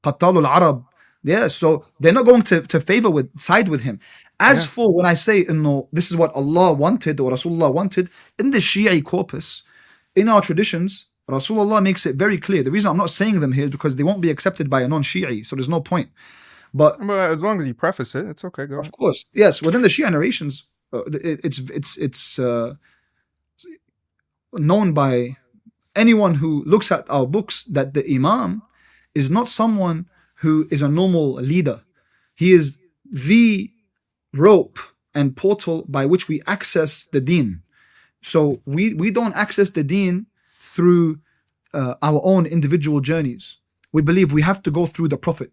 Qattal Al-Arab. Yeah, so they're not going to side with him. As for when I say, this is what Allah wanted or Rasulullah wanted, in the Shi'i corpus, in our traditions, Rasulullah makes it very clear. The reason I'm not saying them here is because they won't be accepted by a non-Shi'i, so there's no point. But as long as you preface it, it's okay. Go ahead. Of course, yes. Within the Shia narrations, it's known by anyone who looks at our books that the Imam is not someone who is a normal leader. He is the rope and portal by which we access the deen. So we don't access the deen through our own individual journeys. We believe we have to go through the Prophet.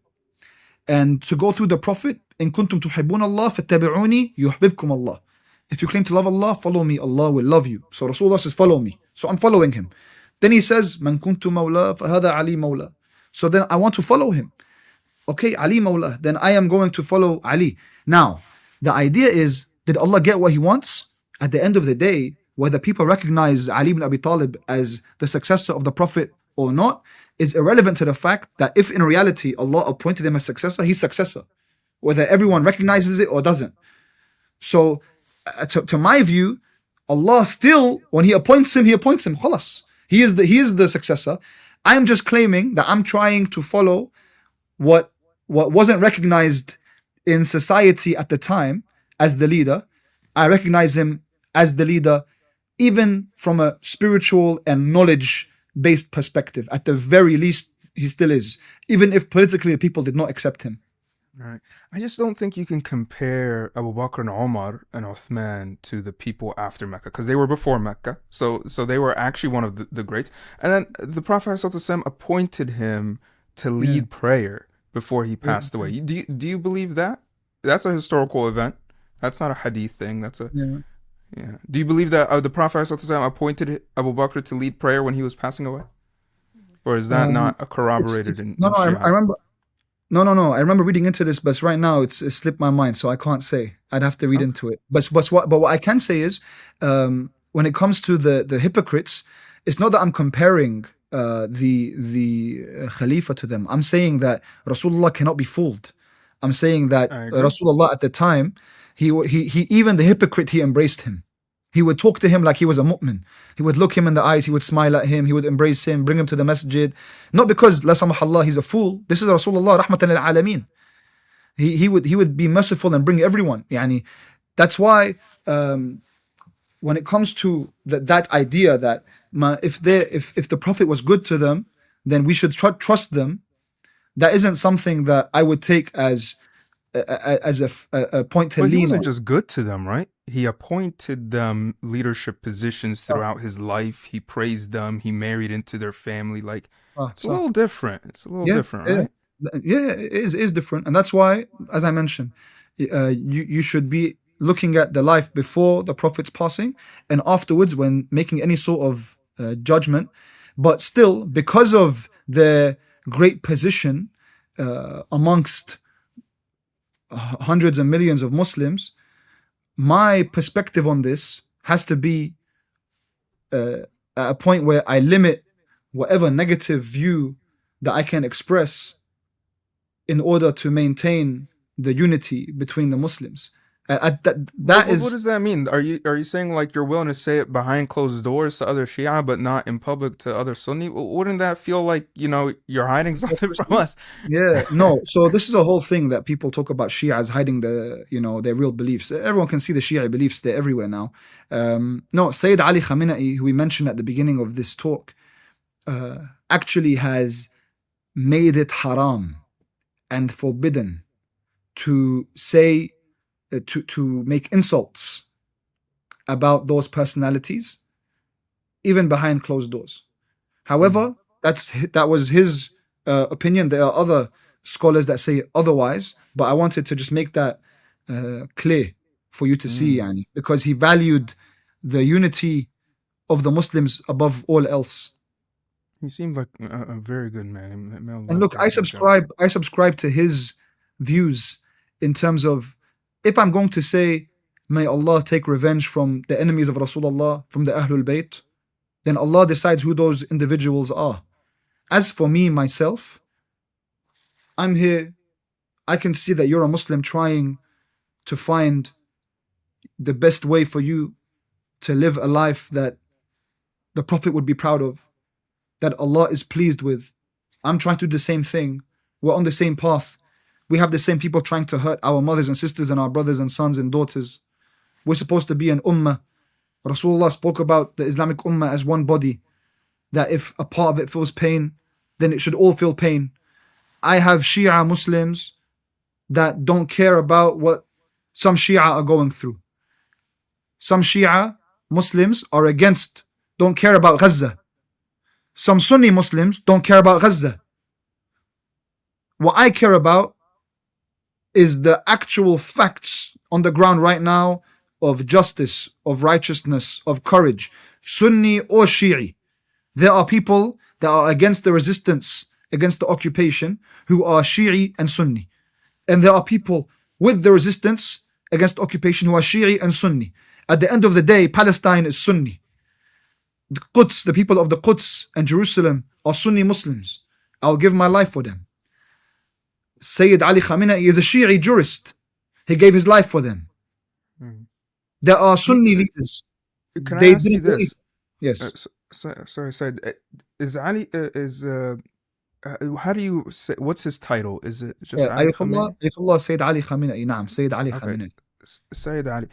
And to go through the Prophet, in kuntum tuhibbun Allah fattabi'uni yuhbibkum Allah. If you claim to love Allah, follow me, Allah will love you. So Rasulullah says, follow me. So I'm following him. Then he says, man kuntu mawla fahada Ali mawla. So then I want to follow him. Okay, Ali mawla. Then I am going to follow Ali. Now, the idea is, did Allah get what he wants? At the end of the day, whether people recognize Ali ibn Abi Talib as the successor of the Prophet or not, is irrelevant to the fact that if in reality Allah appointed him as successor, he's successor. Whether everyone recognizes it or doesn't. So, to my view, Allah still, when He appoints him, Khalas. He is the successor. I'm just claiming that I'm trying to follow what wasn't recognized in society at the time as the leader. I recognize him as the leader, even from a spiritual and knowledge-based perspective. At the very least, he still is, even if politically people did not accept him. Right. I just don't think you can compare Abu Bakr and Omar and Uthman to the people after Mecca, because they were before Mecca. So they were actually one of the greats. And then the Prophet ﷺ appointed him to lead prayer before he passed away. Do you believe that? That's a historical event. That's not a hadith thing. That's a yeah. Do you believe that the Prophet ﷺ appointed Abu Bakr to lead prayer when he was passing away? Or is that not corroborated in Shia? I remember. No. I remember reading into this, but right now it slipped my mind, so I can't say. I'd have to read into it. But what I can say is, when it comes to the hypocrites, it's not that I'm comparing the Khalifa to them. I'm saying that Rasulullah cannot be fooled. I'm saying that Rasulullah at the time, he even the hypocrite, he embraced him. He would talk to him like he was a mu'min. He would look him in the eyes, he would smile at him, he would embrace him, bring him to the masjid. Not because, la samahallah, he's a fool. This is Rasulullah, rahmatan lil alameen. He would be merciful and bring everyone. Yani, that's why when it comes to that idea that if the Prophet was good to them, then we should trust them, that isn't something that I would take as a point to lean on. He wasn't just good to them, right? He appointed them leadership positions throughout his life. He praised them. He married into their family. Like, it's a little different. It's a little different, right? Yeah, it is different. And that's why, as I mentioned, you should be looking at the life before the Prophet's passing and afterwards when making any sort of judgment. But still, because of their great position amongst hundreds and millions of Muslims, my perspective on this has to be at a point where I limit whatever negative view that I can express in order to maintain the unity between the Muslims. That What is, does that mean? Are you saying like you're willing to say it behind closed doors to other Shia, but not in public to other Sunni? Wouldn't that feel like you're hiding something from us? yeah, no. So this is a whole thing that people talk about Shia as hiding their real beliefs. Everyone can see the Shia beliefs; they're everywhere now. No, Sayyid Ali Khamenei, who we mentioned at the beginning of this talk, actually has made it haram and forbidden to say to make insults about those personalities, even behind closed doors. However, that was his opinion. There are other scholars that say otherwise, but I wanted to just make that clear for you to see, Mm. yani, because he valued the unity of the Muslims above all else. He seemed like a very good man. May And Allah look, guide him, God. I subscribe to his views in terms of, if I'm going to say, may Allah take revenge from the enemies of Rasulullah, from the Ahlul Bayt, then Allah decides who those individuals are. As for me, myself, I'm here. I can see that you're a Muslim trying to find the best way for you to live a life that the Prophet would be proud of, that Allah is pleased with. I'm trying to do the same thing. We're on the same path. We have the same people trying to hurt our mothers and sisters and our brothers and sons and daughters. We're supposed to be an ummah. Rasulullah spoke about the Islamic ummah as one body, that if a part of it feels pain, then it should all feel pain. I have Shia Muslims that don't care about what some Shia are going through. Some Shia Muslims don't care about Gaza. Some Sunni Muslims don't care about Gaza. What I care about is the actual facts on the ground right now of justice, of righteousness, of courage, Sunni or Shi'i. There are people that are against the resistance, against the occupation, who are Shi'i and Sunni. And there are people with the resistance against occupation who are Shi'i and Sunni. At the end of the day, Palestine is Sunni. The Quds, the people of the Quds and Jerusalem are Sunni Muslims. I'll give my life for them. Sayyid Ali Khamenei is a Shi'i jurist. He gave his life for them. Mm. There are Sunni leaders. Can I They ask you didn't do this? anything. Yes. Sorry, Said. Is Ali how do you say? What's his title? Is it just Ali Khamenei? Ayatollah Sayyid Ali Khamenei. Naam, Sayyid Ali Okay, Khamenei. Sayyid Ali.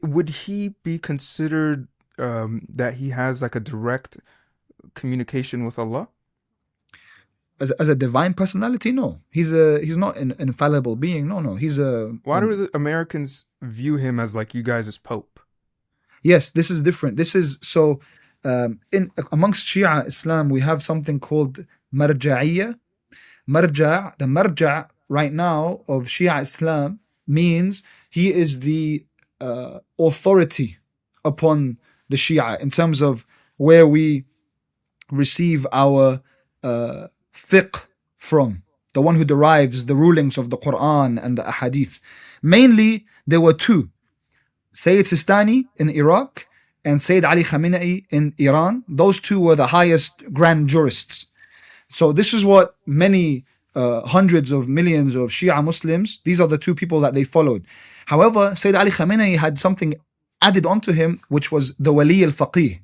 Would he be considered that he has like a direct communication with Allah? As a divine personality, no. He's not an infallible being. No. He's Why do the Americans view him as like you guys as Pope? Yes, this is different. This is so. In amongst Shia Islam, we have something called marja'iyya. The marja' right now of Shia Islam means he is the authority upon the Shia in terms of where we receive our fiqh from, the one who derives the rulings of the Quran and the Ahadith. Mainly, there were two: Sayyid Sistani in Iraq and Sayyid Ali Khamenei in Iran. Those two were the highest grand jurists. So this is what many hundreds of millions of Shia Muslims, these are the two people that they followed. However, Sayyid Ali Khamenei had something added onto him, which was the Wali al-Faqih.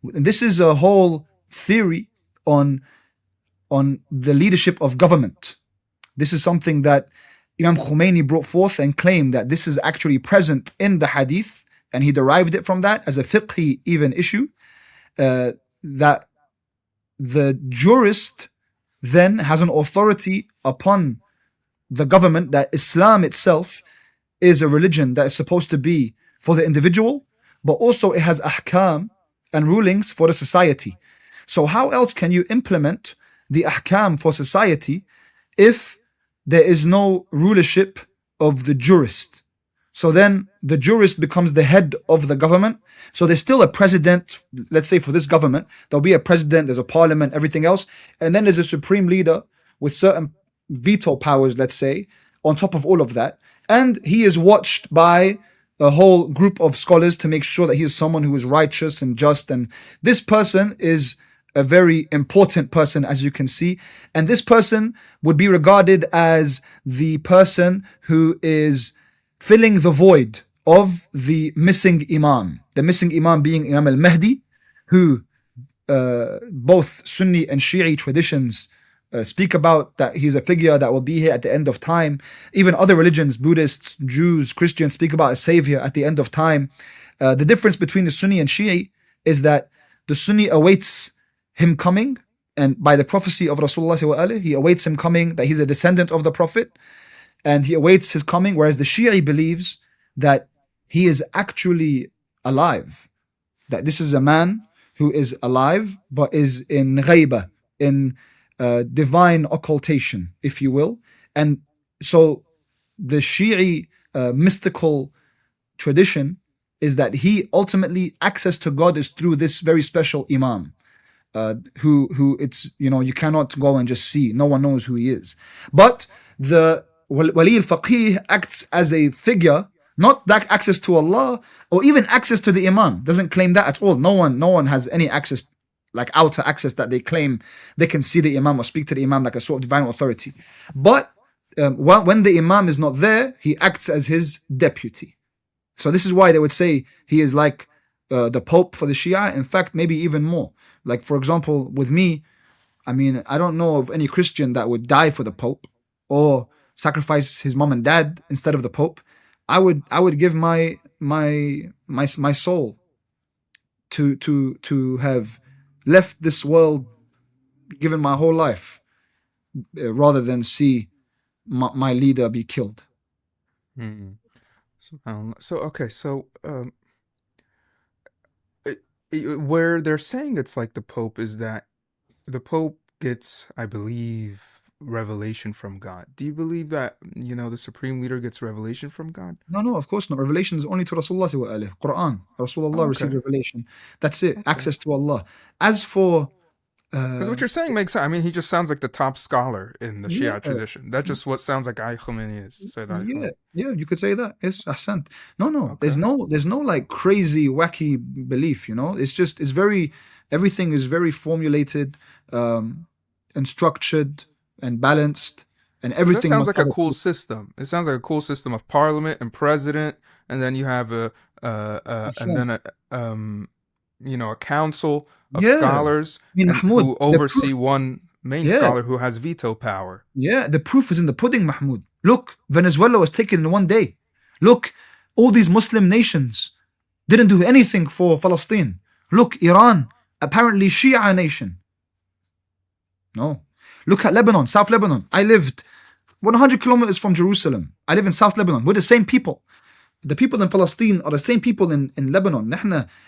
This is a whole theory on the leadership of government. This is something that Imam Khomeini brought forth and claimed that this is actually present in the Hadith, and he derived it from that as a fiqhi even issue, that the jurist then has an authority upon the government, that Islam itself is a religion that is supposed to be for the individual, but also it has ahkam and rulings for the society. So how else can you implement the ahkam for society if there is no rulership of the jurist? So then the jurist becomes the head of the government. So there's still a president, let's say for this government, there'll be a president, there's a parliament, everything else. And then there's a supreme leader with certain veto powers, let's say, on top of all of that. And he is watched by a whole group of scholars to make sure that he is someone who is righteous and just. And this person is a very important person, as you can see. And this person would be regarded as the person who is filling the void of the missing Imam. The missing Imam being Imam al-Mahdi, who both Sunni and Shi'i traditions speak about, that he's a figure that will be here at the end of time. Even other religions, Buddhists, Jews, Christians, speak about a savior at the end of time. The difference between the Sunni and Shi'i is that the Sunni awaits him coming, and by the prophecy of Rasulullah, he awaits him coming, that he's a descendant of the Prophet, and he awaits his coming, whereas the Shi'i believes that he is actually alive, that this is a man who is alive but is in ghaiba, in divine occultation, if you will. And so the Shi'i mystical tradition is that he ultimately, access to God is through this very special Imam, who it's, you cannot go and just see. No one knows who he is. But the Wali al-Faqih acts as a figure, not that access to Allah or even access to the Imam. Doesn't claim that at all. No one has any access, like outer access, that they claim they can see the Imam or speak to the Imam like a sort of divine authority. But when the Imam is not there, he acts as his deputy. So this is why they would say he is like the Pope for the Shia. In fact, maybe even more. Like, for example, with me, I don't know of any Christian that would die for the Pope or sacrifice his mom and dad instead of the Pope. I would give my soul to have left this world, given my whole life, rather than see my leader be killed. Mm-hmm. So where they're saying it's like the Pope is that the Pope gets, I believe, revelation from God. Do you believe that, the Supreme Leader gets revelation from God? No, of course not. Revelation is only to Rasulullah. Quran. Rasulullah receives revelation. That's it. Okay. Access to Allah. As for... Because what you're saying makes sense. He just sounds like the top scholar in the Shia tradition. That's just what sounds like Khamenei is. Yeah, you could say that. Yes, ahsant. No. Okay. There's no like crazy, wacky belief, everything is very formulated and structured and balanced, and everything. That sounds like a cool system. It sounds like a cool system of parliament and president, and then you have a council of scholars who oversee one main scholar who has veto power. Yeah, the proof is in the pudding, Mahmoud. Look, Venezuela was taken in one day. Look, all these Muslim nations didn't do anything for Palestine. Look, Iran, apparently Shia nation. No. Look at Lebanon, South Lebanon. I lived 100 kilometers from Jerusalem. I live in South Lebanon. We're the same people. The people in Palestine are the same people in Lebanon.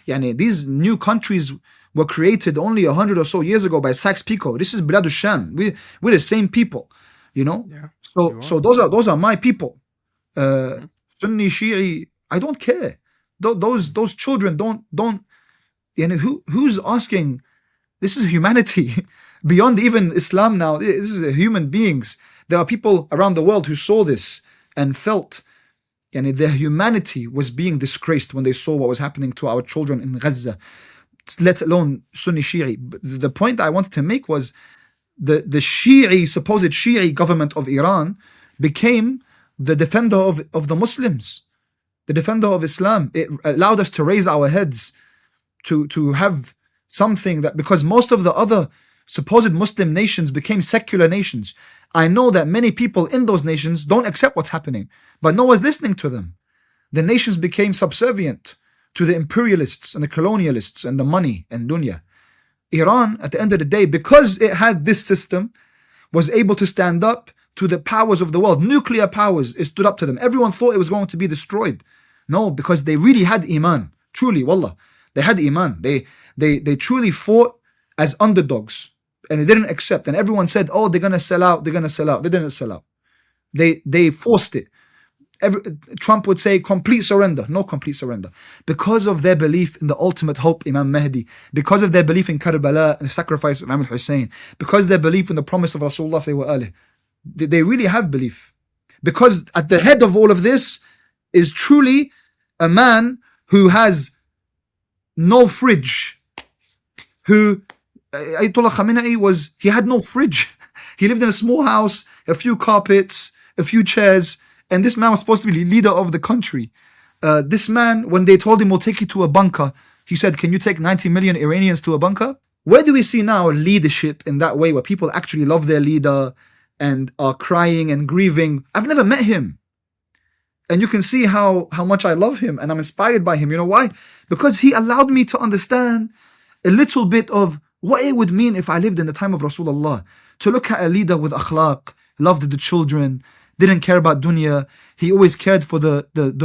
These new countries were created only 100 or so years ago by Sykes-Picot. This is Bilad al-Sham. We're the same people, Yeah. So those are my people. Sunni, Shi'i, I don't care. Those children don't. Who's asking? This is humanity beyond even Islam now. This is human beings. There are people around the world who saw this and felt. Their humanity was being disgraced when they saw what was happening to our children in Gaza, let alone Sunni Shi'i. The point I wanted to make was the supposed Shi'i government of Iran became the defender of the Muslims, the defender of Islam. It allowed us to raise our heads, to have something that, because most of the other supposed Muslim nations became secular nations. I know that many people in those nations don't accept what's happening, but no one's listening to them. The nations became subservient to the imperialists and the colonialists and the money and dunya. Iran, at the end of the day, because it had this system, was able to stand up to the powers of the world. Nuclear powers, it stood up to them. Everyone thought it was going to be destroyed. No, because they really had Iman. Truly, wallah. They had Iman. They truly fought as underdogs. And they didn't accept. And everyone said, oh, they're going to sell out. They didn't sell out. They forced it. Trump would say complete surrender. No complete surrender. Because of their belief in the ultimate hope, Imam Mahdi. Because of their belief in Karbala and the sacrifice of Imam Hussain. Because their belief in the promise of Rasulullah. They really have belief. Because at the head of all of this is truly a man who has no fridge. Who... Ayatollah Khamenei he had no fridge. He lived in a small house, a few carpets, a few chairs, And this man was supposed to be leader of the country. This man, when they told him, we'll take you to a bunker, he said, can you take 90 million Iranians to a bunker? Where do we see now leadership in that way, where people actually love their leader and are crying and grieving? I've never met him. And you can see how much I love him and I'm inspired by him. You know why? Because he allowed me to understand a little bit of what it would mean if I lived in the time of Rasulullah. To look at a leader with akhlaq, loved the children, didn't care about dunya. He always cared for the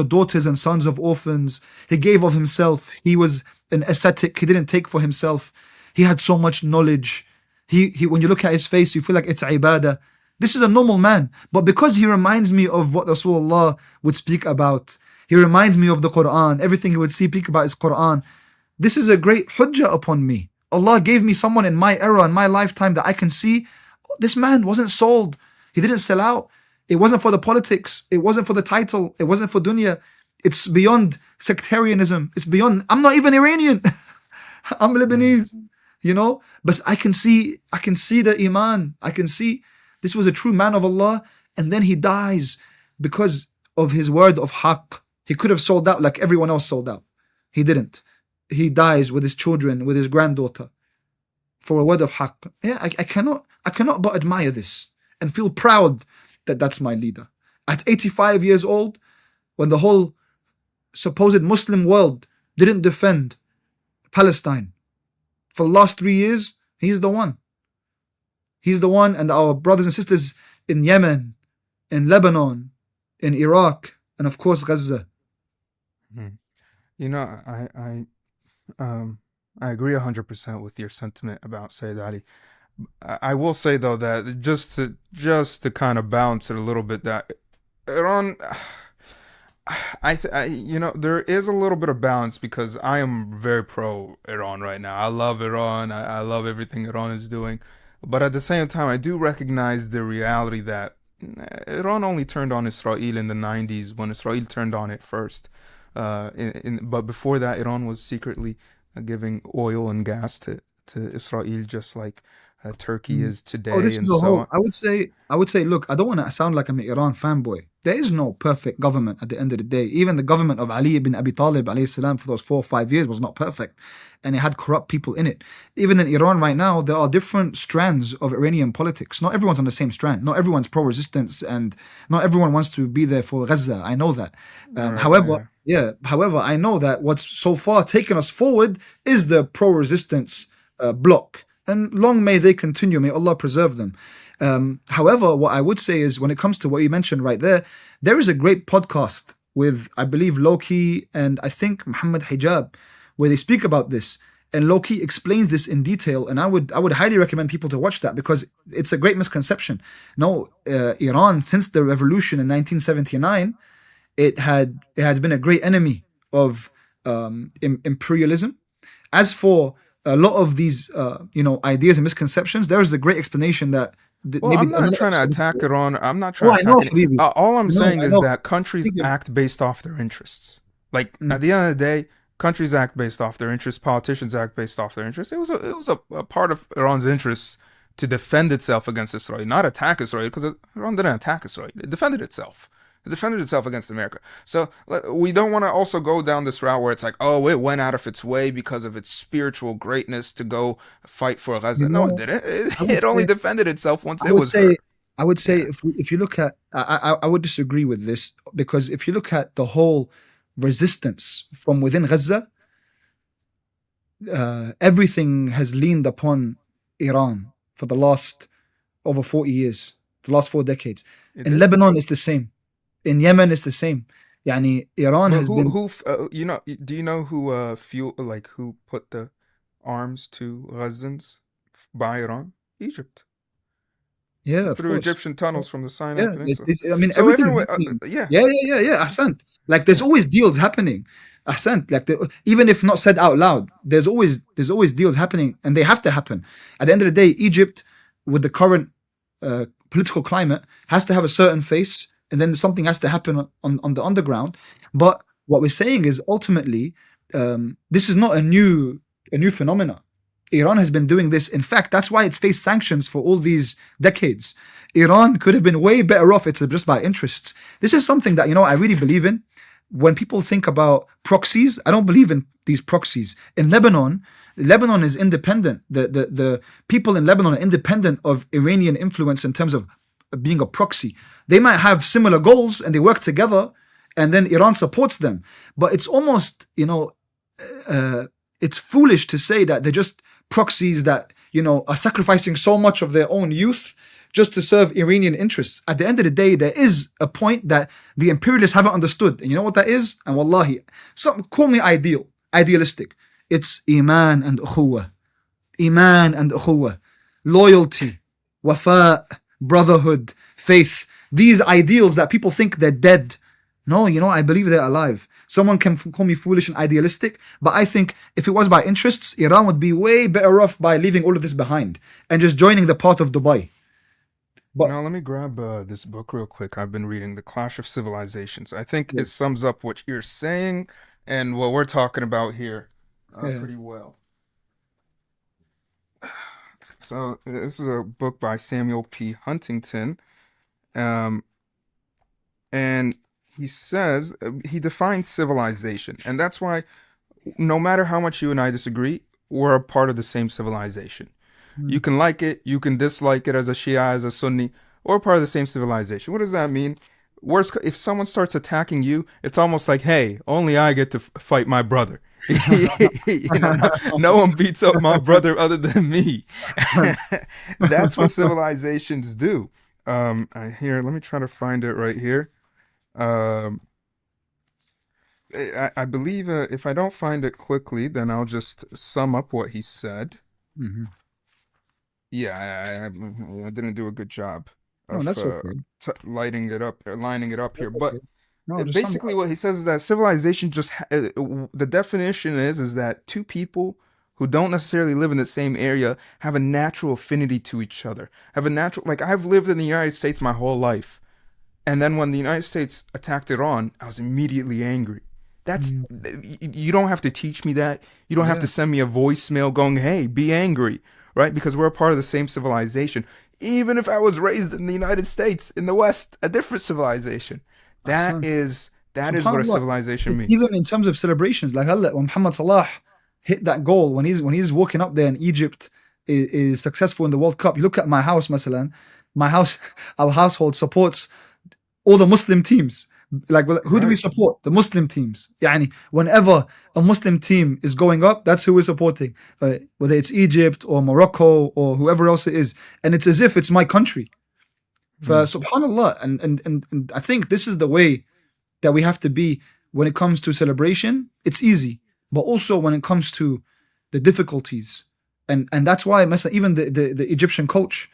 daughters and sons of orphans. He gave of himself. He was an ascetic. He didn't take for himself. He had so much knowledge. He when you look at his face, you feel like it's ibadah. This is a normal man. But because he reminds me of what Rasulullah would speak about, he reminds me of the Quran, everything he would speak about is Quran. This is a great hujjah upon me. Allah gave me someone in my era, in my lifetime, that I can see, oh, this man wasn't sold. He didn't sell out. It wasn't for the politics. It wasn't for the title. It wasn't for dunya. It's beyond sectarianism. It's beyond, I'm not even Iranian. I'm Lebanese, you know, but I can see the iman. I can see this was a true man of Allah, and then he dies because of his word of haqq. He could have sold out like everyone else sold out. He didn't. He dies with his children, with his granddaughter, for a word of haqq. Yeah, I cannot but admire this and feel proud that that's my leader. At 85 years old, when the whole supposed Muslim world didn't defend Palestine, for the last 3 years, he's the one. He's the one, and our brothers and sisters in Yemen, in Lebanon, in Iraq, and of course Gaza. You know, I agree 100% with your sentiment about Sayyid Ali. I will say though that just to kind of balance it a little bit, that Iran, you know, there is a little bit of balance because I am very pro Iran right now. I love Iran. I love everything Iran is doing. But at the same time, I do recognize the reality that Iran only turned on Israel in the 90s when Israel turned on it first. But before that, Iran was secretly giving oil and gas to Israel, just like Turkey is today. Oh, this and is a so whole. on. I would say, look, I don't want to sound like I'm an Iran fanboy. There is no perfect government at the end of the day. Even the government of Ali ibn Abi Talib alayhi salam for those 4 or 5 years was not perfect, and it had corrupt people in it. Even in Iran right now, there are different strands of Iranian politics. Not everyone's on the same strand. Not everyone's pro-resistance, and not everyone wants to be there for Gaza. I know that. However, I know that what's so far taken us forward is the pro-resistance bloc. And long may they continue. May Allah preserve them. However, what I would say is, when it comes to what you mentioned right there, there is a great podcast with, I believe, Loki and I think Muhammad Hijab, where they speak about this. And Loki explains this in detail. And I would highly recommend people to watch that, because it's a great misconception. No, Iran, since the revolution in 1979, it has been a great enemy of imperialism. As for a lot of these, ideas and misconceptions, there is a great explanation that. Well, I'm not trying to attack Iran. I'm not trying to attack it. All I'm saying is that countries act based off their interests. Like at the end of the day, countries act based off their interests. Politicians act based off their interests. It was a part of Iran's interests to defend itself against Israel, not attack Israel, because Iran didn't attack Israel. It defended itself. It defended itself against America. So we don't want to also go down this route where it's like, oh, it went out of its way because of its spiritual greatness to go fight for Gaza. No, it didn't. It only defended itself once it was hurt. I would say, if you look at, I would disagree with this, because if you look at the whole resistance from within Gaza, everything has leaned upon Iran for the last over 40 years, the last 4 decades. In Lebanon, it's the same. In Yemen, it's the same. Yani, Iran has been. Do you know who put the arms to Gazans by Iran? Egypt. Yeah, through Egyptian tunnels from the Sinai Peninsula. I mean, so everything. Ahsant. Like, there's always deals happening. Ahsant. Like, even if not said out loud, there's always deals happening, and they have to happen. At the end of the day, Egypt, with the current political climate, has to have a certain face. And then something has to happen on the underground. But what we're saying is, ultimately, this is not a new phenomena. Iran has been doing this. In fact, that's why it's faced sanctions for all these decades. Iran could have been way better off. It's just by interests. This is something that, I really believe in. When people think about proxies, I don't believe in these proxies. In Lebanon is independent. The people in Lebanon are independent of Iranian influence in terms of being a proxy. They might have similar goals and they work together, and then Iran supports them. But it's almost, it's foolish to say that they're just proxies that, are sacrificing so much of their own youth just to serve Iranian interests. At the end of the day, there is a point that the imperialists haven't understood. And you know what that is? And wallahi, call me idealistic. It's iman and ukhuwah. Iman and ukhuwah. Loyalty, wafa, brotherhood, faith. These ideals that people think they're dead. No, I believe they're alive. Someone can call me foolish and idealistic, but I think if it was by interests, Iran would be way better off by leaving all of this behind and just joining the part of Dubai. But now let me grab this book real quick. I've been reading The Clash of Civilizations. I think it sums up what you're saying and what we're talking about here pretty well. So this is a book by Samuel P. Huntington. And he says, he defines civilization. And that's why no matter how much you and I disagree, we're a part of the same civilization. You can like it, you can dislike it as a Shia, as a Sunni, or part of the same civilization. What does that mean? Worse, if someone starts attacking you, it's almost like, hey, only I get to fight my brother. No one beats up my brother other than me. That's what civilizations do. Let me try to find it right here. I believe if I don't find it quickly, then I'll just sum up what he said. Mm-hmm. Yeah, I didn't do a good job of that's okay. lining it up here. But Okay. No, basically what he says is that civilization the definition is that two people who don't necessarily live in the same area have a natural affinity to each other. Like I've lived in the United States my whole life. And then when the United States attacked Iran, I was immediately angry. You don't have to teach me that. You don't have to send me a voicemail going, hey, be angry. Right? Because we're a part of the same civilization. Even if I was raised in the United States, in the West, a different civilization. That is what a civilization means. Even in terms of celebrations, like when Muhammad Salah hit that goal, when he's walking up there and Egypt is successful in the World Cup, you look at my house, masalan, our household supports all the Muslim teams. Like, who do we support? The Muslim teams. Yani, whenever a Muslim team is going up, that's who we're supporting. Whether it's Egypt or Morocco or whoever else it is. And it's as if it's my country. Subhanallah. And I think this is the way that we have to be when it comes to celebration. It's easy. But also when it comes to the difficulties. And that's why even the Egyptian coach,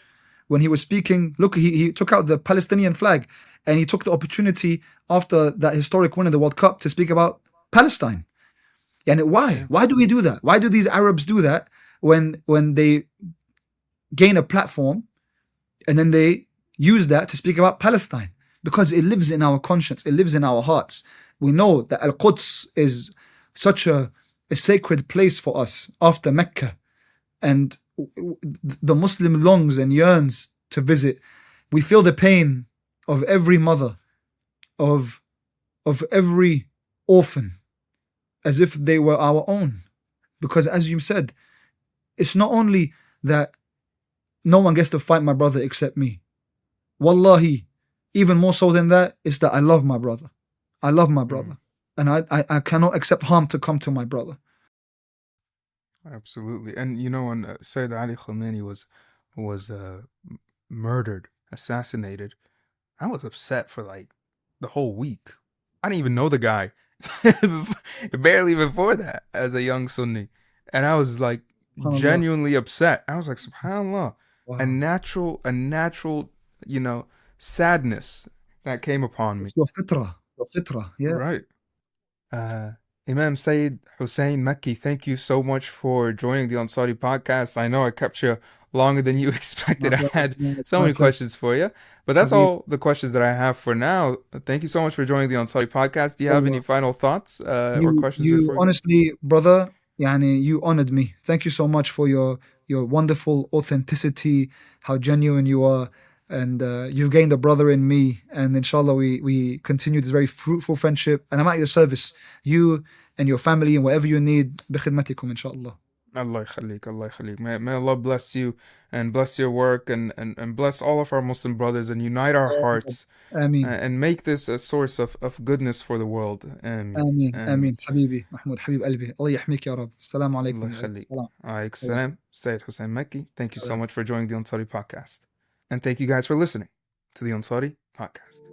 when he was speaking, look, he took out the Palestinian flag and he took the opportunity after that historic win in the World Cup to speak about Palestine. And why? Why do we do that? Why do these Arabs do that when they gain a platform and then they use that to speak about Palestine? Because it lives in our conscience. It lives in our hearts. We know that Al-Quds is such a sacred place for us after Mecca. And the Muslim longs and yearns to visit. We feel the pain of every mother, of every orphan, as if they were our own. Because as you said, it's not only that no one gets to fight my brother except me. Wallahi, even more so than that, is that I love my brother. I love my brother. And I cannot accept harm to come to my brother. Absolutely. And when Sayyid Ali Khamenei was murdered, assassinated, I was upset for like the whole week. I didn't even know the guy barely before that as a young Sunni. And I was like genuinely upset. I was like, subhanAllah, wow. a natural, sadness that came upon me. It's your fitrah. Yeah. Right. Imam Sayed Hussain Makke, thank you so much for joining the Ansari Podcast. I know I kept you longer than you expected. I had so many questions for you, but that's all the questions that I have for now. Thank you so much for joining the Ansari Podcast. Do you have any final thoughts or questions? Honestly, brother, you honored me. Thank you so much for your wonderful authenticity, how genuine you are, and you've gained a brother in me. And inshallah, we continue this very fruitful friendship. And I'm at your service, you and your family, and whatever you need. بخدمتكم inshallah. Allah يخليك, Allah يخليك. May Allah bless you and bless your work and bless all of our Muslim brothers and unite our hearts Ameen. and make this a source of goodness for the world. Ameen. آمين Ameen. آمين حبيبي محمود حبيب قلبي الله يحميك يا رب السلام Allah عليكم وعليكم يخليك. السلام Alaykum salam. Sayed Hussain Makke. Thank you so Salam. much for joining the Ansari Podcast. And thank you guys for listening to the Ansari Podcast.